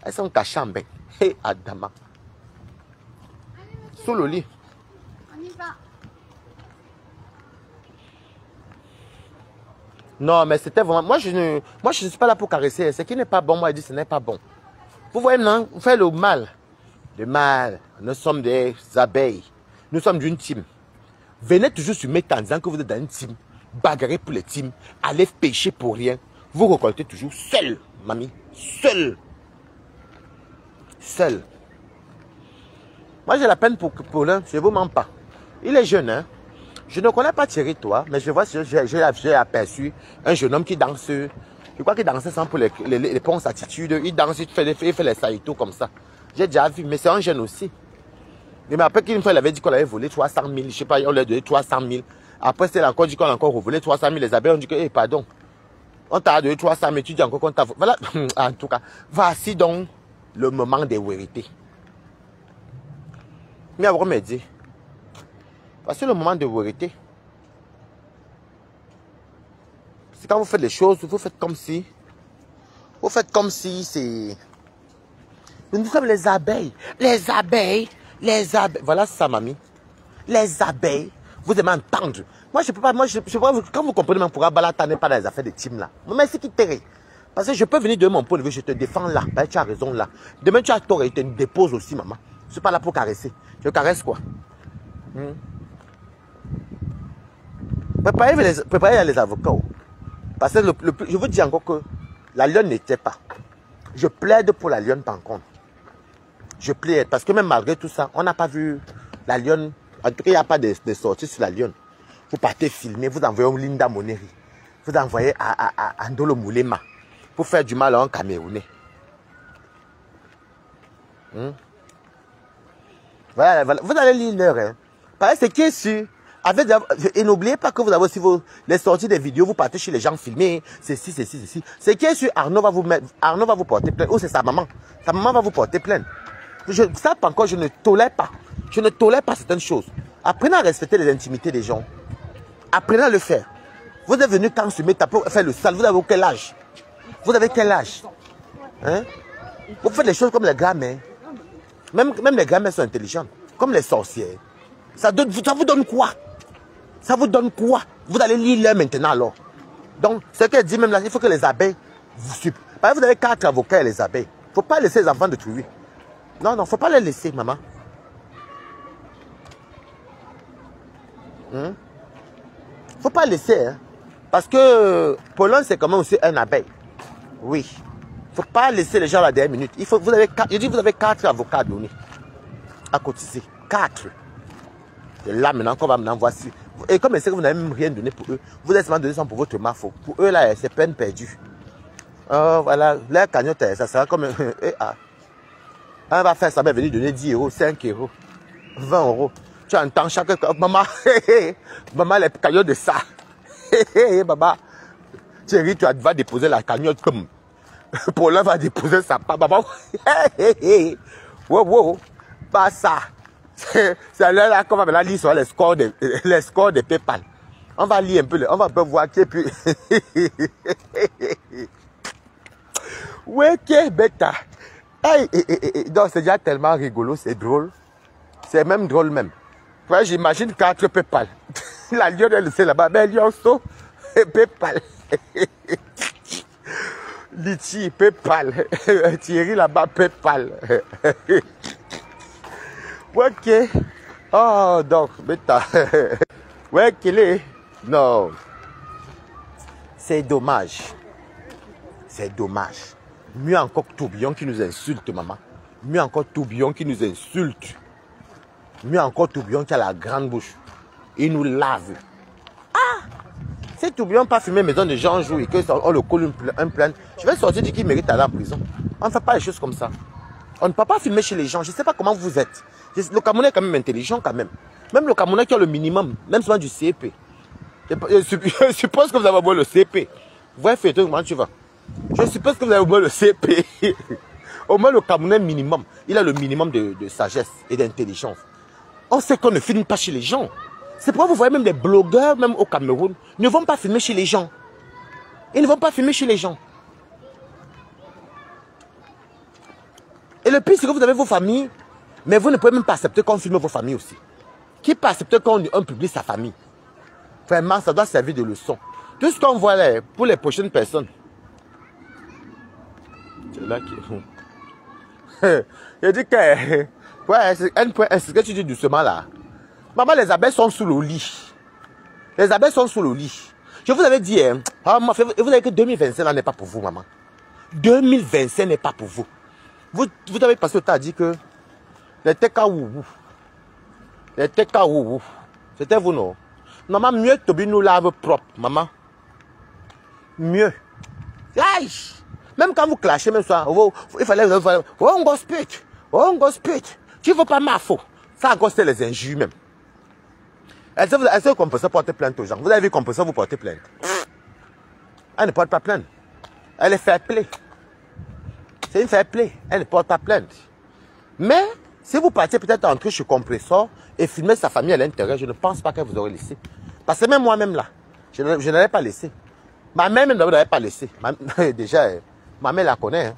Elles sont cachées en bain. Hé, Adama. Sous le lit. On y va. Non, mais c'était vraiment... Moi, je ne suis pas là pour caresser. Ce qui n'est pas bon, moi, je dis ce n'est pas bon. Vous voyez, non? Vous faites le mal. Le mal. Nous sommes des abeilles. Nous sommes d'une team. Venez toujours sur mes temps en disant que vous êtes dans une team. Bagarrer pour les teams. Allez pêcher pour rien. Vous récoltez toujours seul, mamie. Seul. Seul. Moi, j'ai la peine pour l'un. Je ne vous mens pas. Il est jeune, hein. Je ne connais pas Thierry, toi, mais je vois, j'ai aperçu un jeune homme qui danse. Je crois qu'il dansait sans pour les ponces attitudes. Il danse, il fait les saïtos comme ça. J'ai déjà vu, mais c'est un jeune aussi. Mais après qu'une fois, il avait dit qu'on avait volé 300 000. Je ne sais pas, on lui a donné 300 000. Après, c'est encore dit qu'on a encore volé 300 000. Les abeilles ont dit que, pardon, on t'a donné 300 000, tu dis encore qu'on t'a volé. Voilà, en tout cas, voici donc le moment des vérités. Mais après, me dit, voici le moment de vérité. C'est quand vous faites les choses, vous faites comme si. Vous faites comme si c'est. Nous sommes les abeilles. Les abeilles. Les abeilles. Voilà ça, mamie. Les abeilles. Vous aimez entendre. Moi, je peux pas. Moi, je peux pas. Quand vous comprenez, même pourquoi Balata n'est pas dans les affaires de team là. Mais c'est qui t'est. Parce que je peux venir de mon point de vue, je te défends là. Ben, tu as raison là. Demain, tu as tort et tu me déposes aussi, maman. Je ne suis pas là pour caresser. Je caresse quoi? Préparez les avocats. Parce que je vous dis encore que la lionne n'était pas. Je plaide pour la lionne par contre. Je plaide parce que même malgré tout ça, on n'a pas vu la lionne. En tout cas, il n'y a pas de sorties sur la lionne. Vous partez filmer, vous envoyez Linda Moneri. Vous envoyez à Ndolo Moulema pour faire du mal à un Camerounais. Voilà, vous allez lire l'heure. Hein. Parce que ce qui est sûr, et n'oubliez pas que vous avez aussi les sorties des vidéos, vous partez chez les gens filmer, ceci. Ce qui est sûr, Arnaud va vous porter plainte. Ou c'est sa maman. Sa maman va vous porter plainte. Ça, encore, je ne tolère pas. Je ne tolère pas certaines choses. Apprenez à respecter les intimités des gens. Apprenez à le faire. Vous êtes venu quand se mettre pour faire le sale. Vous avez quel âge? Vous avez quel âge? Hein? Vous faites les choses comme les gamins. Même les gamins sont intelligents. Comme les sorcières. Ça vous donne quoi? Ça vous donne quoi? Vous allez lire l'heure maintenant alors. Donc, ce qu'elle dit même là, il faut que les abeilles vous suivent. Parce que vous avez 4 avocats et les abeilles. Il ne faut pas laisser les enfants de trouver. Non, il ne faut pas les laisser, maman. Il ne faut pas laisser. Hein. Parce que Paulin, c'est quand même aussi un abeille. Oui. Il ne faut pas laisser les gens à la dernière minute. Vous avez 4 avocats à donner. à cotiser. 4. Et là, maintenant, qu'on va maintenant voir si... Et comme c'est que vous n'avez même rien donné pour eux, vous êtes seulement donné ça pour votre mafo. Pour eux, là, c'est peine perdue. Voilà, la cagnotte, ça sera comme... On va faire ça, va venir donner 10 euros, 5 euros, 20 euros. Tu entends chaque... Maman, maman, les cagnottes de ça. Maman, Thierry, tu vas déposer la cagnotte comme... Paulin va déposer sa part. Maman, wow, pas ça. C'est là qu'on va maintenant lire sur les scores de PayPal. On va lire un peu, on va un peu voir qui est plus... Ouais, qui est bêta. Hey, donc c'est déjà tellement rigolo, c'est drôle. C'est même drôle même. Ouais, j'imagine 4 PayPal. La lionne, elle c'est là-bas, mais Lionceau, PayPal. Litchi, PayPal. Thierry là-bas, PayPal. Ok. Oh, donc, bêta. Ouais, qu'il est. Non. C'est dommage. C'est dommage. Mieux encore que Tourbillon qui nous insulte, maman. Mieux encore Tourbillon qui nous insulte. Mieux encore Tourbillon qui a la grande bouche. Il nous lave. Ah! Si Tourbillon pas filmé maison de gens jour et qu'on le colle un plainte, je vais sortir de qui mérite d'aller en prison. On ne fait pas les choses comme ça. On ne peut pas filmer chez les gens. Je ne sais pas comment vous êtes. Le Camerounais est quand même intelligent quand même. Même le Camerounais qui a le minimum, même souvent du CP. Je suppose que vous avez oublié le CP. Vous voyez, Féto, comment tu vas? Je suppose que vous avez oublié le CP. Au moins le Camerounais minimum. Il a le minimum de sagesse et d'intelligence. On sait qu'on ne filme pas chez les gens. C'est pourquoi vous voyez même les blogueurs, même au Cameroun, ne vont pas filmer chez les gens. Ils ne vont pas filmer chez les gens. Et le pire, c'est que vous avez vos familles, mais vous ne pouvez même pas accepter qu'on filme vos familles aussi. Qui peut accepter qu'on publie sa famille? Vraiment, ça doit servir de leçon. Tout ce qu'on voit là, pour les prochaines personnes. C'est là qui... Je dis que... Ouais, c'est ce que tu dis doucement là. Maman, les abeilles sont sous le lit. Les abeilles sont sous le lit. Je vous avais dit, hein, vous avez que 2025 n'est pas pour vous, maman. 2025 n'est pas pour vous. Vous avez passé le temps à dire que les TKW, c'était vous, non? Maman, mieux Tobi nous lave propre, maman. Mieux. Aïe! Même quand vous clashez, même soir, il fallait, on gospel. Tu ne veux pas ma faute. Ça a costé les injures même. Est-ce que qu'on peut se porter plainte aux gens? Vous avez vu qu'on peut se vous porter plainte? Elle ne porte pas plainte. Elle est fair play. C'est une fair play. Elle ne porte pas plainte. Mais, si vous partiez peut-être entrer chez Compressor et filmer sa famille à l'intérieur, je ne pense pas qu'elle vous aurait laissé. Parce que même moi-même là, je n'avais pas laissé. Ma mère même ne l'avait pas laissé. Déjà, ma mère la connaît. Hein.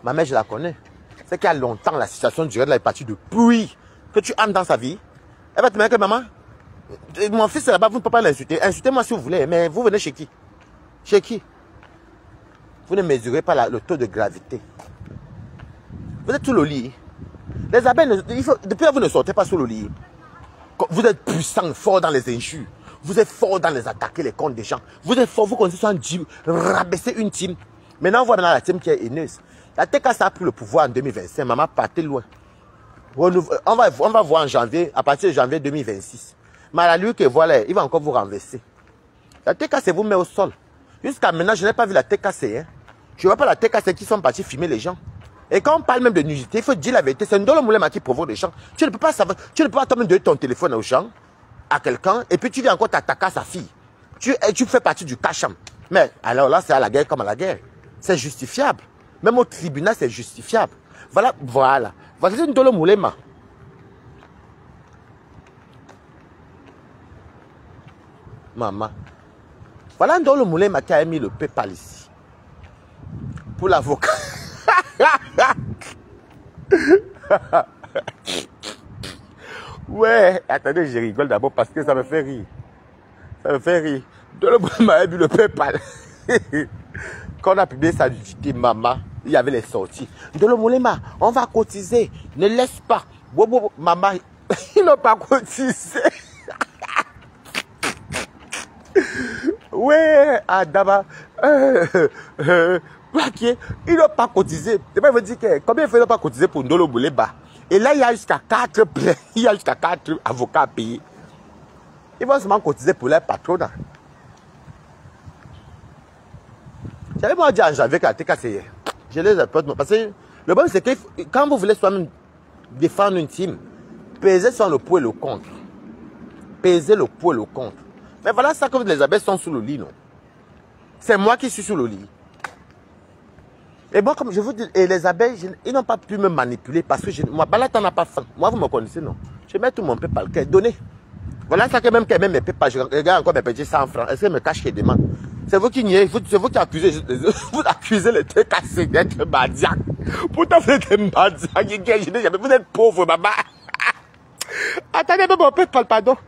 Ma mère, je la connais. C'est qu'il y a longtemps, la situation du rêve est partie depuis que tu entres dans sa vie. Elle va te dire que maman, mon fils est là-bas, vous ne pouvez pas l'insulter. Insultez-moi si vous voulez, mais vous venez chez qui? Chez qui? Vous ne mesurez pas le taux de gravité. Vous êtes sous le lit. Les abeilles, depuis là, vous ne sortez pas sous le lit. Vous êtes puissant, fort dans les injures. Vous êtes fort dans les attaquer, les comptes des gens. Vous êtes fort, vous connaissez un team, rabaisser une team. Maintenant, on voit maintenant la team qui est haineuse. La TKS a pris le pouvoir en 2025. Maman, partez loin. On va voir en janvier, à partir de janvier 2026. Mais à lui que voilà, il va encore vous renverser. La TKC vous met au sol. Jusqu'à maintenant, je n'ai pas vu la TKC. Hein. Je ne vois pas la TKC qui sont partis filmer les gens. Et quand on parle même de nudité, il faut dire la vérité. C'est Ndolo Moulema qui provoque les gens. Tu ne peux pas savoir, tu ne peux pas toi-même donner ton téléphone aux gens, à quelqu'un, et puis tu viens encore t'attaquer à sa fille. Tu fais partie du cacham. Mais alors là, c'est à la guerre comme à la guerre. C'est justifiable. Même au tribunal, c'est justifiable. Voilà. Voilà, c'est Ndolo Moulema. Maman. Voilà Ndolo Moulema qui a mis le PayPal ici. Pour l'avocat. Ouais, attendez, je rigole d'abord parce que ça me fait rire. Ça me fait rire. Ndolo Moulema a mis le PayPal. Quand on a publié ça, je dis maman, il y avait les sorties. Ndolo Moulema, on va cotiser. Ne laisse pas. Maman, ils n'ont pas cotisé. Ouais, Adama, Ils n'ont pas cotisé. Je vais vous dire que combien ils n'ont pas cotisé pour Ndolo Bouleba. Et là, il y a jusqu'à 4 il y a jusqu'à 4 avocats à payer. Ils vont seulement cotiser pour leur patronat. J'avais moi dit à Javier que je les apporte. Parce que le problème, c'est que quand vous voulez soi-même défendre une team, pesez sur le pour et le contre. Pesez le pour et le contre. Mais voilà ça que les abeilles sont sous le lit, non? C'est moi qui suis sous le lit. Et moi, comme je vous dis, et les abeilles, ils n'ont pas pu me manipuler parce que moi, Balata n'a pas faim. Moi, vous me connaissez, non? Je mets tout mon peu par le cœur. Donnez. Voilà ça que même mes pépas, je regarde encore mes petits 100 francs. Est-ce que me cache les demandes? C'est vous qui niez, c'est vous qui accusez, vous accusez les têtes cassés d'être badiac. Pourtant, vous êtes badiac, vous êtes pauvre, maman. Attendez, mais mon père, pardon.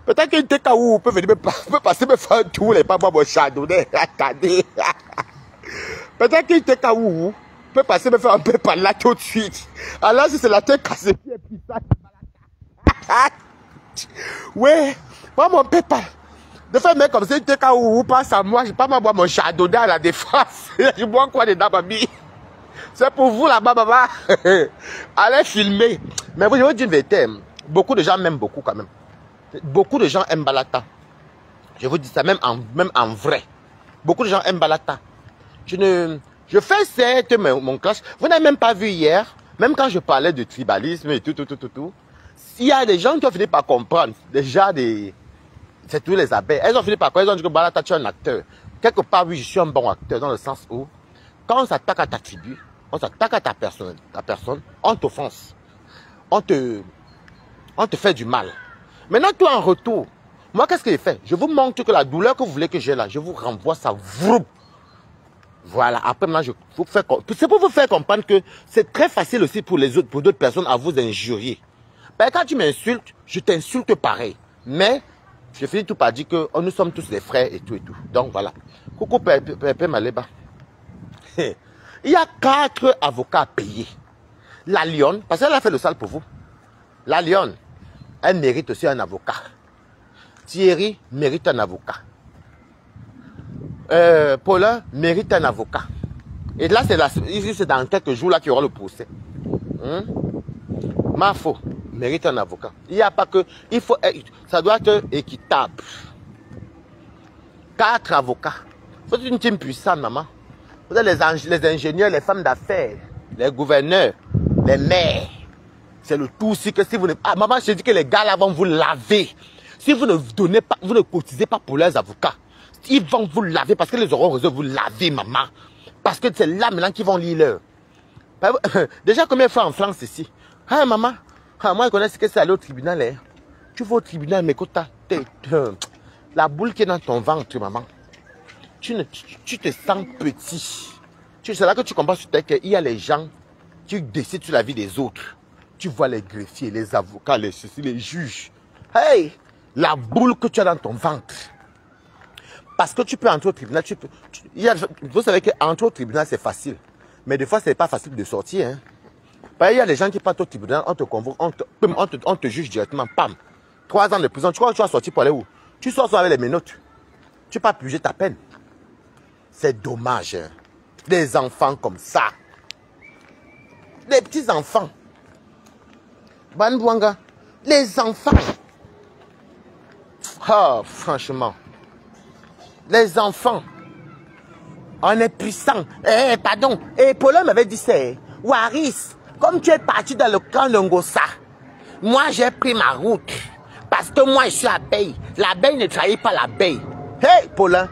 Peut-être qu'il était où peut venir me passer me faire tout les pas mon chardonnay. Attendez. Peut-être qu'il était où peut passer me faire un peu par là tout de suite. Alors si c'est la tête cassée qui est puissante. Ouais, moi mon père de faire mec comme ça, il était où passe à moi, je pas boire mon chardonnay à la défense. Je bois quoi dedans, mamie? C'est pour vous là-bas, maman. Allez filmer. Mais vous, je vous dis une vérité. Beaucoup de gens m'aiment beaucoup quand même. Beaucoup de gens aiment Balata. Je vous dis ça même en vrai. Beaucoup de gens aiment Balata. Je fais certes mon clash. Vous n'avez même pas vu hier, même quand je parlais de tribalisme et tout. Il y a des gens qui ont fini par comprendre. Déjà c'est tous les abeilles. Elles ont fini par comprendre. Elles ont dit que Balata, tu es un acteur. Quelque part, oui, je suis un bon acteur dans le sens où, quand on s'attaque à ta tribu, on s'attaque à ta personne, on t'offense. On te fait du mal. Maintenant, toi en retour, moi, qu'est-ce que j'ai fait? Je vous montre que la douleur que vous voulez que j'ai là, je vous renvoie ça. Voilà. Après, maintenant, c'est pour vous faire comprendre que c'est très facile aussi pour les autres, pour d'autres personnes à vous injurier. Ben, quand tu m'insultes, je t'insulte pareil. Mais, je finis tout par dire que nous sommes tous des frères et tout. Donc, voilà. Coucou, Pépé Maleba. Il y a 4 avocats à payer. La Lionne, parce qu'elle a fait le sale pour vous. La Lionne, elle mérite aussi un avocat. Thierry mérite un avocat. Paulin mérite un avocat. Et là, c'est dans quelques jours là qu'il y aura le procès. Mafo mérite un avocat. Il n'y a pas que... ça doit être équitable. 4 avocats. Vous êtes une team puissante, maman. Vous êtes les ingénieurs, les femmes d'affaires, les gouverneurs, les maires. C'est le tout aussi que si vous ne... Ah, maman, je dis que les gars là vont vous laver. Si vous ne donnez pas, vous ne cotisez pas pour leurs avocats, ils vont vous laver parce que les auront osé vous laver, maman. Parce que c'est là maintenant qu'ils vont lire leur. Déjà, combien de fois en France ici? Ah, maman, moi je connais ce que c'est aller au tribunal. Hein. Tu vas au tribunal, mais écoute, la boule qui est dans ton ventre, maman. Tu te sens petit. C'est là que tu comprends sur qu'il y a les gens qui décident sur la vie des autres. Tu vois les greffiers, les avocats, les juges. Hey, la boule que tu as dans ton ventre. Parce que tu peux entrer au tribunal. Vous savez qu'entrer au tribunal, c'est facile. Mais des fois, ce n'est pas facile de sortir. Hein. Il y a des gens qui partent au tribunal, on te convoque, on te juge directement. Pam. 3 ans de prison. Tu crois que tu vas sortir pour aller où? Tu sors avec les menottes. Tu ne peux pas purger ta peine. C'est dommage. Hein. Des enfants comme ça. Des petits enfants. Banbouanga. Les enfants. Oh, franchement. Les enfants. On est puissant. Pardon. Paulin m'avait dit ça. Waris, comme tu es parti dans le camp de Ngossa, moi j'ai pris ma route. Parce que moi je suis abeille. L'abeille ne trahit pas l'abeille. Hey, Paulin.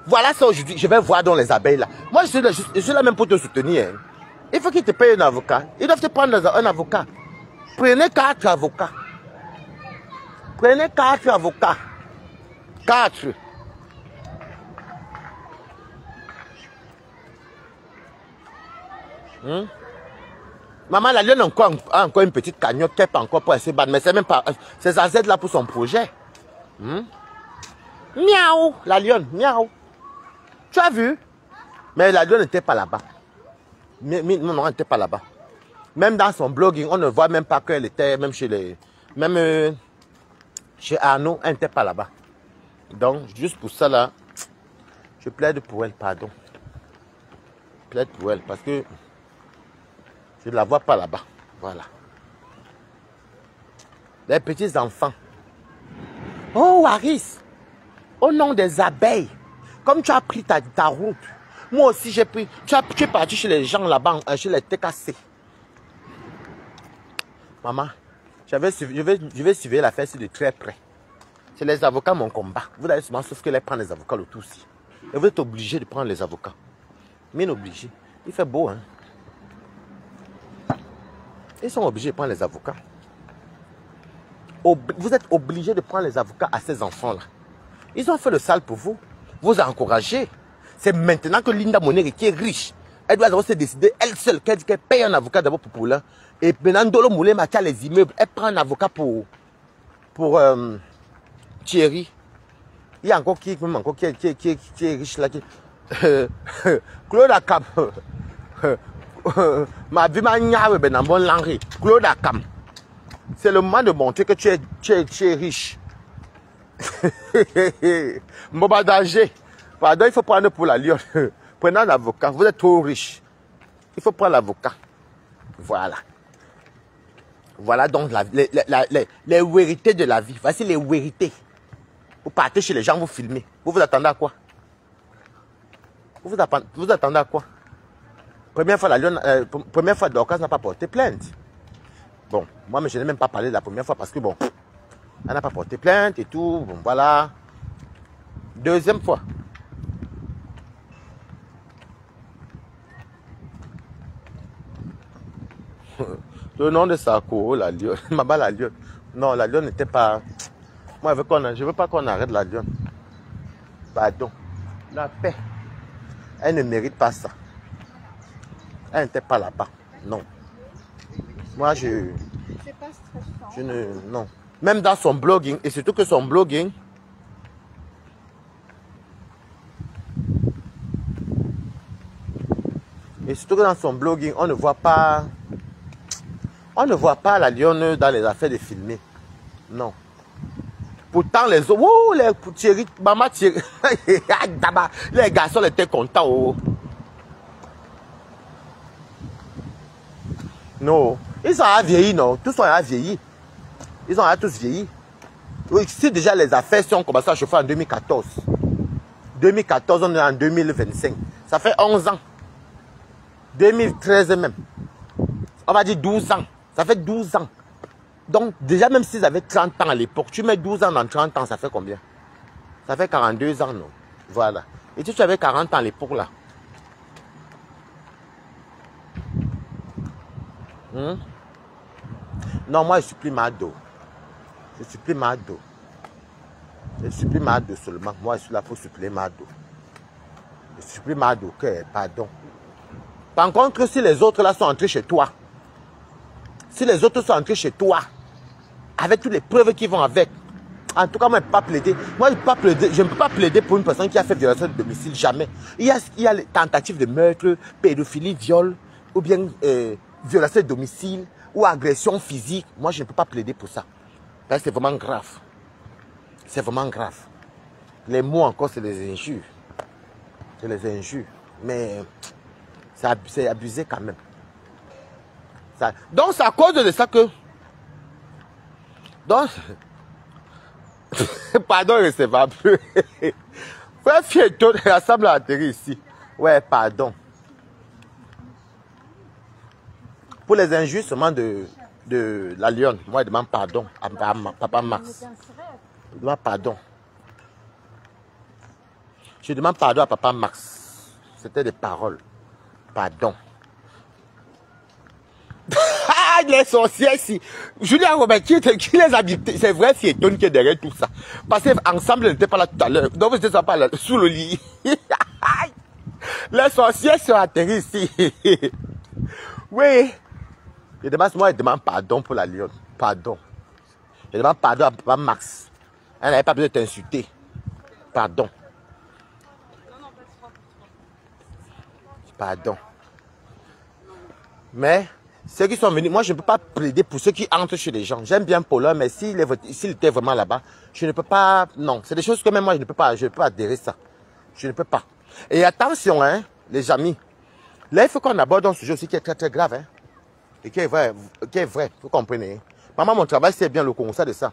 Voilà ça aujourd'hui. Je vais voir dans les abeilles là. Moi je suis là même pour te soutenir. Hein. Il faut qu'ils te payent un avocat. Ils doivent te prendre un avocat. Prenez 4 avocats. Prenez 4 avocats. 4. Maman, la lionne a encore une petite cagnotte qu'elle peut encore pour essayer de battre. Mais c'est même pas... C'est sa Z là pour son projet. Miaou, la lionne, miaou. Tu as vu? Mais la lionne n'était pas là-bas. Non, elle n'était pas là-bas. Même dans son blogging, on ne voit même pas qu'elle était, même chez les... Même chez Arnaud, elle n'était pas là-bas. Donc, juste pour ça là, Je plaide pour elle, pardon. Je plaide pour elle parce que je ne la vois pas là-bas. Voilà. Les petits enfants. Oh, Waris, au nom des abeilles, comme tu as pris ta route, moi aussi j'ai pris. Tu es parti chez les gens là-bas, chez les TKC. Maman, je vais suivre l'affaire de très près. C'est les avocats mon combat. Vous allez souvent sauf que les prendre les avocats le tout aussi. Et vous êtes obligé de prendre les avocats. Mais obligé. Il fait beau, hein. Ils sont obligés de prendre les avocats. Vous êtes obligé de prendre les avocats à ces enfants-là. Ils ont fait le sale pour vous. Vous encouragez. C'est maintenant que Linda Monere, qui est riche, elle doit d'abord se décider, elle seule, qu'elle paye un avocat d'abord pour là. Et maintenant, Dolo Moulema qui a les immeubles, elle prend un avocat pour Thierry. Il y a encore qui est riche là. Claude Akam. Ma vie m'a niawe ben dans bon langue. Claude Akam. C'est le moment de montrer que tu es riche. Mboba danger. Pardon, il faut prendre pour la Lyon. Prenez un avocat. Vous êtes trop riche. Il faut prendre l'avocat. Voilà. Voilà donc les vérités de la vie. Voici les vérités. Vous partez chez les gens, vous filmez. Vous vous attendez à quoi? Vous attendez à quoi? Première fois, Dorcas n'a pas porté plainte. Bon, moi, je n'ai même pas parlé de la première fois parce que, bon, elle n'a pas porté plainte et tout. Bon, voilà. Deuxième fois. Le nom de Sarko, la Lyon. Maman, la Lyon. Non, la Lyon n'était pas... Moi, je ne veux pas qu'on arrête la Lyon. Pardon. La paix. Elle ne mérite pas ça. Elle n'était pas là-bas. Non. Moi, je ne... Non. Même dans son blogging, et surtout que son blogging... Et surtout que dans son blogging, on ne voit pas... On ne voit pas la lionne dans les affaires de filmer. Non. Pourtant, les autres... Oh, les Thierry... Maman Thierry... Les garçons étaient contents. Oh. Non. Ils ont vieilli, non. Tous ont vieilli. Ils ont tous vieilli. Oui, si déjà les affaires si on commencé à chauffer en 2014. 2014, on est en 2025. Ça fait 11 ans. 2013 même. On va dire 12 ans. Ça fait 12 ans. Donc, déjà, même s'ils avaient 30 ans à l'époque, tu mets 12 ans dans 30 ans, ça fait combien? Ça fait 42 ans, non? Voilà. Et si tu avais 40 ans à l'époque, là? Non, moi, je supplie Mado. Je supplie Mado. Je supplie Mado seulement. Moi, je suis là pour supplier Mado. Je supplie Mado, que, pardon. Par contre, si les autres là sont entrés chez toi, si les autres sont entrés chez toi, avec toutes les preuves qui vont avec, en tout cas, moi, je ne peux pas plaider. Moi, je ne peux pas plaider pour une personne qui a fait violation de domicile, jamais. Il y a les tentatives de meurtre, pédophilie, viol, ou bien violation de domicile, ou agression physique. Moi, je ne peux pas plaider pour ça. Parce que c'est vraiment grave. C'est vraiment grave. Les mots encore, c'est des injures. C'est les injures. Mais c'est abusé quand même. Donc, c'est à cause de ça que... Donc... Pardon, je ne sais pas plus. Frère Fieto, rassemble à atterrir ici. Ouais, pardon. Pour les injures seulement de la Lyon, moi, je demande pardon à Papa Max. Je demande pardon. Je demande pardon à Papa Max. C'était des paroles. Pardon. Ah, les sorciers ici. Julien Robert, qui les habitait? C'est vrai, c'est Eton qui est derrière tout ça. Parce qu'ensemble, ils n'étaient pas là tout à l'heure. Donc, vous n'étiez pas là, sous le lit. Les sorciers sont atterris ici. Oui. Moi, je demande pardon pour la Lyon. Pardon. Je demande pardon à Papa Max. Elle n'avait pas besoin de t'insulter. Pardon. Pardon. Mais, ceux qui sont venus, moi je ne peux pas plaider pour ceux qui entrent chez les gens. J'aime bien Paulin, mais s'il était vraiment là-bas, je ne peux pas, non. C'est des choses que même moi je ne peux pas adhérer ça. Je ne peux pas. Et attention, hein, les amis. Là, il faut qu'on aborde un sujet aussi qui est très, très grave. Hein, et qui est vrai. Vous comprenez. Hein. Maman, mon travail, c'est bien le constat de ça.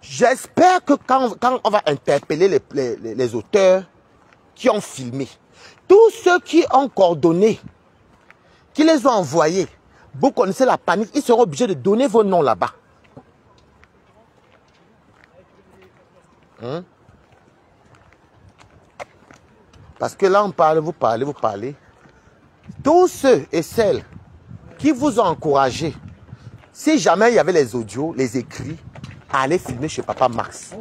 J'espère que quand on va interpeller les auteurs qui ont filmé, tous ceux qui ont coordonné, qui les ont envoyés, vous connaissez la panique, ils seront obligés de donner vos noms là-bas. Hein? Parce que là, on parle, vous parlez. Tous ceux et celles qui vous ont encouragé, si jamais il y avait les audios, les écrits, à aller filmer chez Papa Max.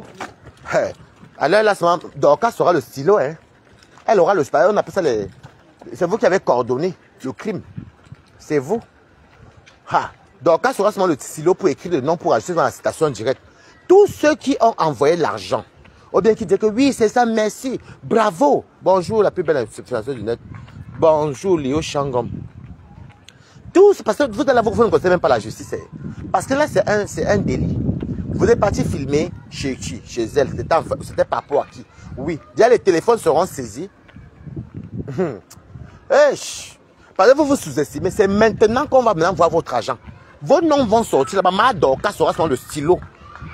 Alors là, Dorcas aura le stylo. Hein? Elle aura le stylo. On appelle ça les... C'est vous qui avez coordonné le crime. C'est vous. Dorcas aura seulement le stylo pour écrire le nom pour ajouter dans la citation directe. Tous ceux qui ont envoyé l'argent, ou bien qui disent que oui, c'est ça, merci, bravo. Bonjour, la plus belle information du net. Bonjour, Léo Changom. Tous, parce que vous ne connaissez même pas la justice. Parce que là, c'est un délit. Vous êtes parti filmer chez qui? Chez elle. C'était par rapport à qui? Oui. Déjà, les téléphones seront saisis. Parce que vous vous sous-estimez. C'est maintenant qu'on va maintenant voir votre argent. Vos noms vont sortir. La maman Dorcas sera sur le stylo.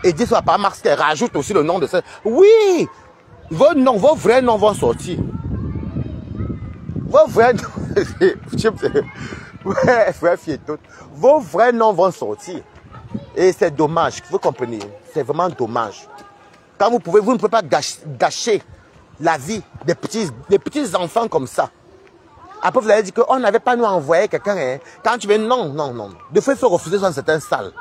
Et dit soit par Max qu'elle rajoute aussi le nom de ça. Oui! Vos noms, vos vrais noms vont sortir. Vos vrais noms. Ouais, frère Fietot. Vos vrais noms vont sortir. Et c'est dommage, vous comprenez. C'est vraiment dommage. Quand vous ne pouvez pas gâcher la vie des petits enfants comme ça. Après, vous avez dit qu'on n'avait pas nous envoyé quelqu'un. Hein. Quand tu veux, non. De fait, il faut refuser dans certaines salles.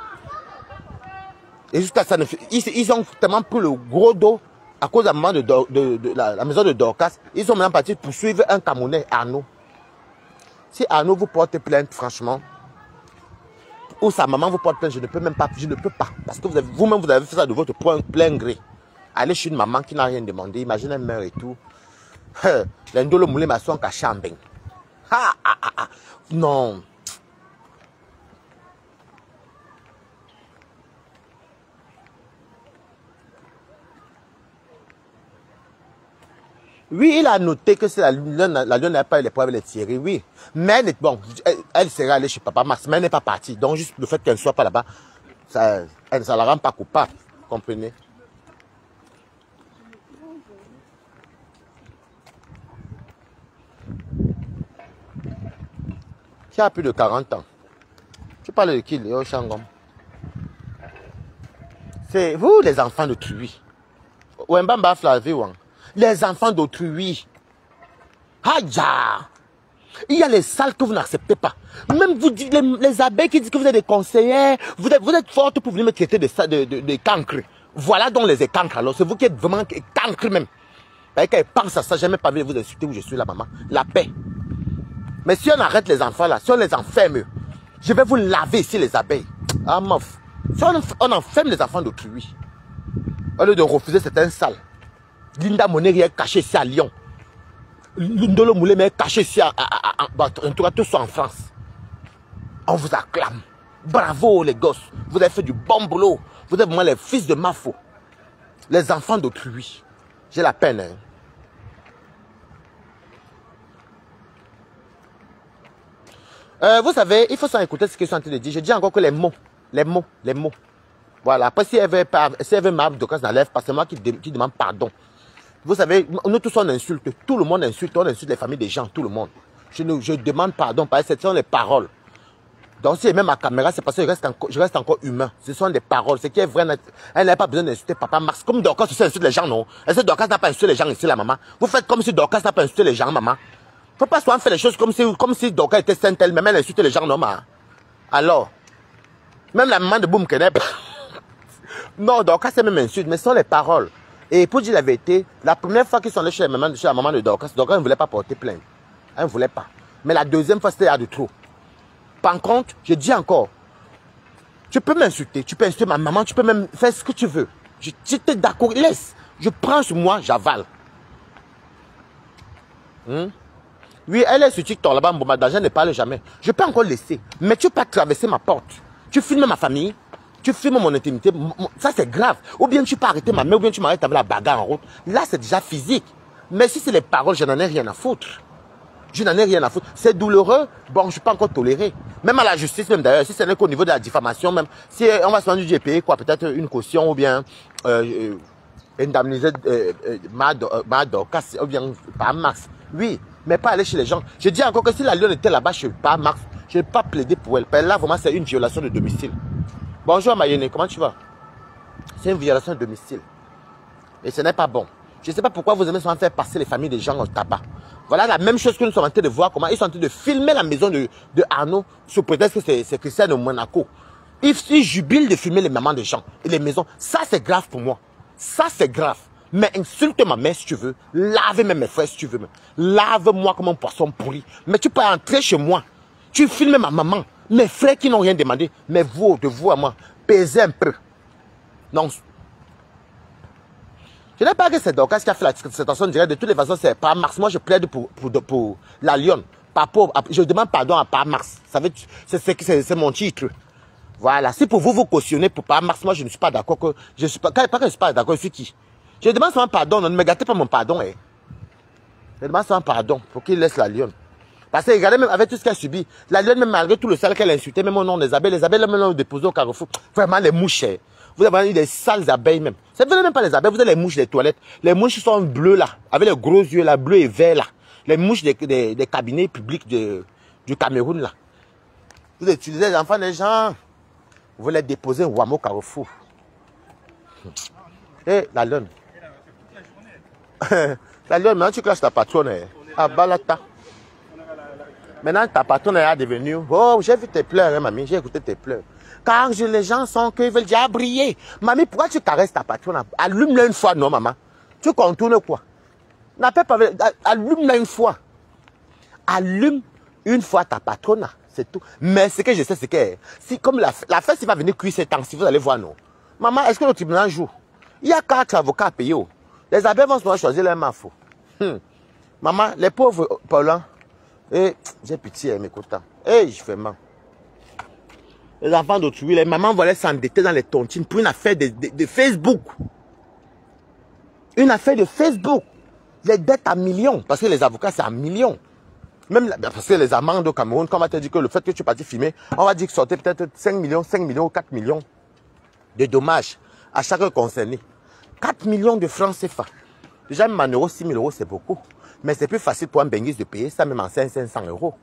Et jusqu'à ça, ils ont tellement pris le gros dos à cause de la maison de Dorcas. Ils sont maintenant partis poursuivre un Camerounais, Arnaud. Si Arnaud vous porte plainte, franchement, ou sa maman vous porte plainte, je ne peux pas. Parce que vous-même, vous avez fait ça de votre plein gré. Aller chez une maman qui n'a rien demandé, imagine elle meurt et tout. L'endolo moulé ma son cachambing. Non. Oui, il a noté que la lune n'a pas eu les preuves de les tirer, oui. Mais bon, elle serait allée chez Papa Max, mais elle n'est pas partie. Donc juste le fait qu'elle ne soit pas là-bas, ça ne la rend pas coupable, comprenez? Qui a plus de 40 ans? Tu parles de qui, Léo Changom? C'est vous, les enfants d'autrui. Wembamba Flavie Wang. Les enfants d'autrui. Aïe! Il y a les salles que vous n'acceptez pas. Même vous dites, les abeilles qui disent que vous êtes des conseillers, vous êtes fortes pour venir me traiter de cancre. Voilà donc les cancres alors. C'est vous qui êtes vraiment cancre même. Quand elle pense à ça, j'ai même pas vu vous insulter où je suis là, maman. La paix. Mais si on arrête les enfants là, si on les enferme, je vais vous laver ici les abeilles. Ah, mof. Si on enferme les enfants d'autrui, au lieu de refuser certaines salles, Linda Monet est cachée ici à Lyon. Lindolo Moulé est caché ici en tout cas, tous en France. On vous acclame. Bravo les gosses. Vous avez fait du bon boulot. Vous êtes vraiment les fils de Mafo. Les enfants d'autrui. J'ai la peine. Hein. Vous savez, il faut s'en écouter ce qu'ils sont en train de dire. Je dis encore que les mots. Voilà. Après, si elle veut m'appeler de casse n'enlève pas, c'est moi qui demande pardon. Vous savez, nous tous on insulte. Tout le monde insulte. On insulte les familles des gens, tout le monde. Je demande pardon parce que ce sont les paroles. Donc si elle met ma caméra, c'est parce que je reste encore humain. Ce sont des paroles. Ce qui est vrai, elle n'a pas besoin d'insulter Papa Max. Comme Dorcas insulte les gens, non? Est-ce que Dorcas n'a pas insulté les gens ici, la maman? Vous faites comme si Dorcas n'a pas insulté les gens, maman. Faut pas souvent faire les choses comme si Dorcas était sainte elle-même, elle insulte les gens, non, maman? Alors, même la maman de Boum Kenep. Non, Dorcas c'est même insulte, mais ce sont les paroles. Et pour dire la vérité, la première fois qu'ils sont allés chez la maman de Dorcas ne voulait pas porter plainte. Elle ne voulait pas. Mais la deuxième fois, c'était de trop. Par contre, je dis encore, tu peux m'insulter, tu peux insulter ma maman, tu peux même faire ce que tu veux. J'étais d'accord, laisse. Je prends sur moi, j'avale. Oui, elle est sur TikTok là-bas, je ne parle jamais. Je peux encore laisser. Mais tu peux pas traverser ma porte. Tu filmes ma famille. Tu filmes mon intimité, ça c'est grave. Ou bien tu peux arrêter ma mère, ou bien tu m'arrêtes avec la bagarre en route. Là c'est déjà physique. Mais si c'est les paroles, je n'en ai rien à foutre. Je n'en ai rien à foutre. C'est douloureux. Bon, je ne suis pas encore toléré. Même à la justice, même d'ailleurs, si ce n'est qu'au niveau de la diffamation, même, si on va se rendre du payer quoi, peut-être une caution ou bien indemniser Dorcas ou bien par Max. Oui, mais pas aller chez les gens. Je dis encore que si la lionne était là-bas chez par Max, je ne vais pas plaider pour elle. Là, vraiment, c'est une violation de domicile. Bonjour Mayenne, comment tu vas? C'est une violation de domicile. Et ce n'est pas bon. Je ne sais pas pourquoi vous aimez souvent faire passer les familles des gens au tabac. Voilà la même chose que nous sommes en train de voir, comment ils sont en train de filmer la maison de Arnaud sous prétexte que c'est Christian de Monaco. Ils jubilent de filmer les mamans des gens et les maisons. Ça, c'est grave pour moi. Ça, c'est grave. Mais insulte ma mère si tu veux. Lave même mes frères si tu veux. Lave-moi comme un poisson pourri. Mais tu peux entrer chez moi. Tu filmes ma maman. Mes frères qui n'ont rien demandé. Mais vous, de vous à moi, pesez un peu. Non. Je n'ai pas que c'est Dorcas qui a fait la situation directe. De toutes les façons, c'est pas Mars. Moi, je plaide pour la lionne. Je demande pardon à pas Mars. C'est mon titre. Voilà. Si pour vous, vous cautionnez pour pas Mars, moi, je ne suis pas d'accord que je suis pas. Pas que je suis pas d'accord, je suis qui? Je demande seulement pardon. Ne me gâtez pas mon pardon. Eh. Je demande seulement pardon pour qu'il laisse la lionne. Parce que regardez, même avec tout ce qu'elle a subi, la lionne, même malgré tout le sale qu'elle a insulté, même au nom des abeilles, les abeilles, même l'ont déposé au carrefour. Vraiment, les mouches. Eh. Vous avez eu des sales abeilles même. Vous n'avez même pas les abeilles, vous avez les mouches des toilettes. Les mouches sont bleues là, avec les gros yeux là, bleu et vert là. Les mouches des cabinets publics du Cameroun là. Vous utilisez les enfants des gens. Vous les déposez au Wamo Carrefour. Eh, la lionne. La lionne, maintenant tu classes ta patronne. Ah, balata. Maintenant ta patronne est devenue. Oh, j'ai vu tes pleurs, hein, mamie. J'ai écouté tes pleurs. Car les gens sont qu'ils veulent déjà briller. Mamie, pourquoi tu caresses ta patronne? Allume-la une fois, non, maman. Tu contournes quoi? N'appelle pas. Allume-la une fois. Allume une fois ta patronne. C'est tout. Mais ce que je sais, c'est que si comme la fête, il va venir cuire ces temps, si vous allez voir, non. Maman, est-ce que le tribunal joue? Il y a 4 avocats à payer. Les abeilles vont se choisir leur mafo. Maman, les pauvres Paulins, j'ai pitié, mes quotas. Je fais mal. Les enfants d'autrui, les mamans voulaient s'endetter dans les tontines pour une affaire de Facebook. Une affaire de Facebook. Les dettes à millions. Parce que les avocats, c'est à millions. Même parce que les amendes au Cameroun, quand on va te dire que le fait que tu es parti filmer, on va dire que sortait peut-être 5 millions ou 4 millions de dommages à chaque concerné. 4 millions de francs CFA. Déjà, même en euros, 6 000 euros, c'est beaucoup. Mais c'est plus facile pour un benguiste de payer ça, même en 500 euros.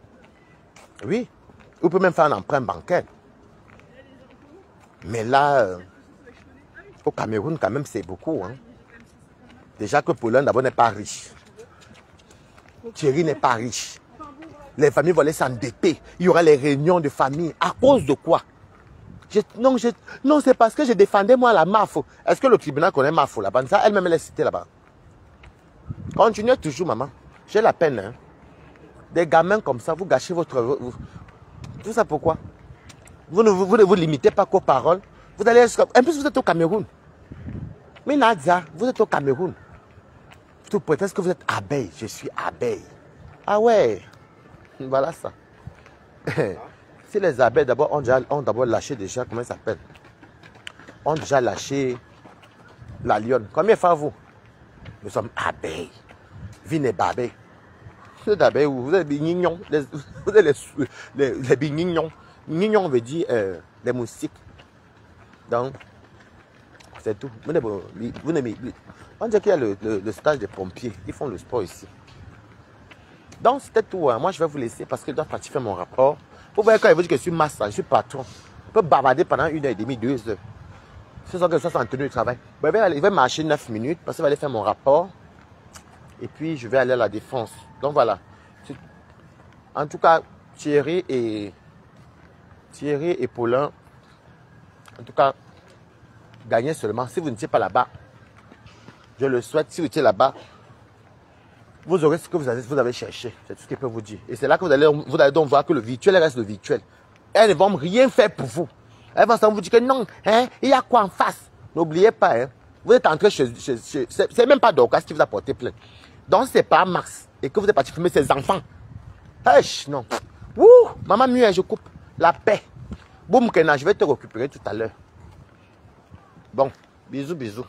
Oui. Vous pouvez même faire un emprunt bancaire. Mais là, au Cameroun, quand même, c'est beaucoup. Hein. Déjà que Paulin, d'abord, n'est pas riche. Thierry n'est pas riche. Les familles vont aller s'endetter. Il y aura les réunions de famille. À cause de quoi? Non, c'est parce que je défendais moi la MAFO. Est-ce que le tribunal connaît MAFO là-bas? Ça, elle-même, elle est citée là-bas. Continuez toujours, maman. J'ai la peine. Hein. Des gamins comme ça, vous gâchez votre... Tout ça pourquoi? Vous ne vous limitez pas qu'aux paroles. Vous allez... En plus, vous êtes au Cameroun. Mais Nadia, vous êtes au Cameroun. Tout peut-être que vous êtes abeille. Je suis abeille. Ah ouais. Voilà ça. Si les abeilles d'abord ont d'abord lâché déjà, comment ça s'appelle? Ont déjà lâché la lionne. Combien de fois vous? Nous sommes abeilles. Vine babé. Vous êtes abeilles, vous êtes des mignons. Vous êtes les mignons. Mignon veut dire les moustiques. Donc, c'est tout. On dirait qu'il y a le stage des pompiers. Ils font le sport ici. Donc, c'était tout. Hein. Moi, je vais vous laisser parce que je dois partir faire mon rapport. Vous voyez, quand il veut dire que je suis master, je suis patron. Je peux bavarder pendant 1h30, 2 heures. C'est ça que je suis en tenue de travail. Bon, il va marcher 9 minutes parce qu'il va aller faire mon rapport. Et puis, je vais aller à la défense. Donc, voilà. En tout cas, Thierry et Paulin, en tout cas, gagnez seulement. Si vous n'étiez pas là-bas, je le souhaite. Si vous étiez là-bas, vous aurez ce que vous avez cherché. C'est tout ce que je peux vous dire. Et c'est là que vous allez donc voir que le virtuel reste le virtuel. Elles ne vont rien faire pour vous. Elles vont vous dire que non, hein, il y a quoi en face. N'oubliez pas, hein, vous êtes entré c'est même pas Dorcas qui vous a porté plainte. Donc c'est pas Max. Et que vous êtes parti filmer ses enfants. Non. Ouh, maman mieux, je coupe. La paix. Boum, Kena, je vais te récupérer tout à l'heure. Bon, bisous, bisous.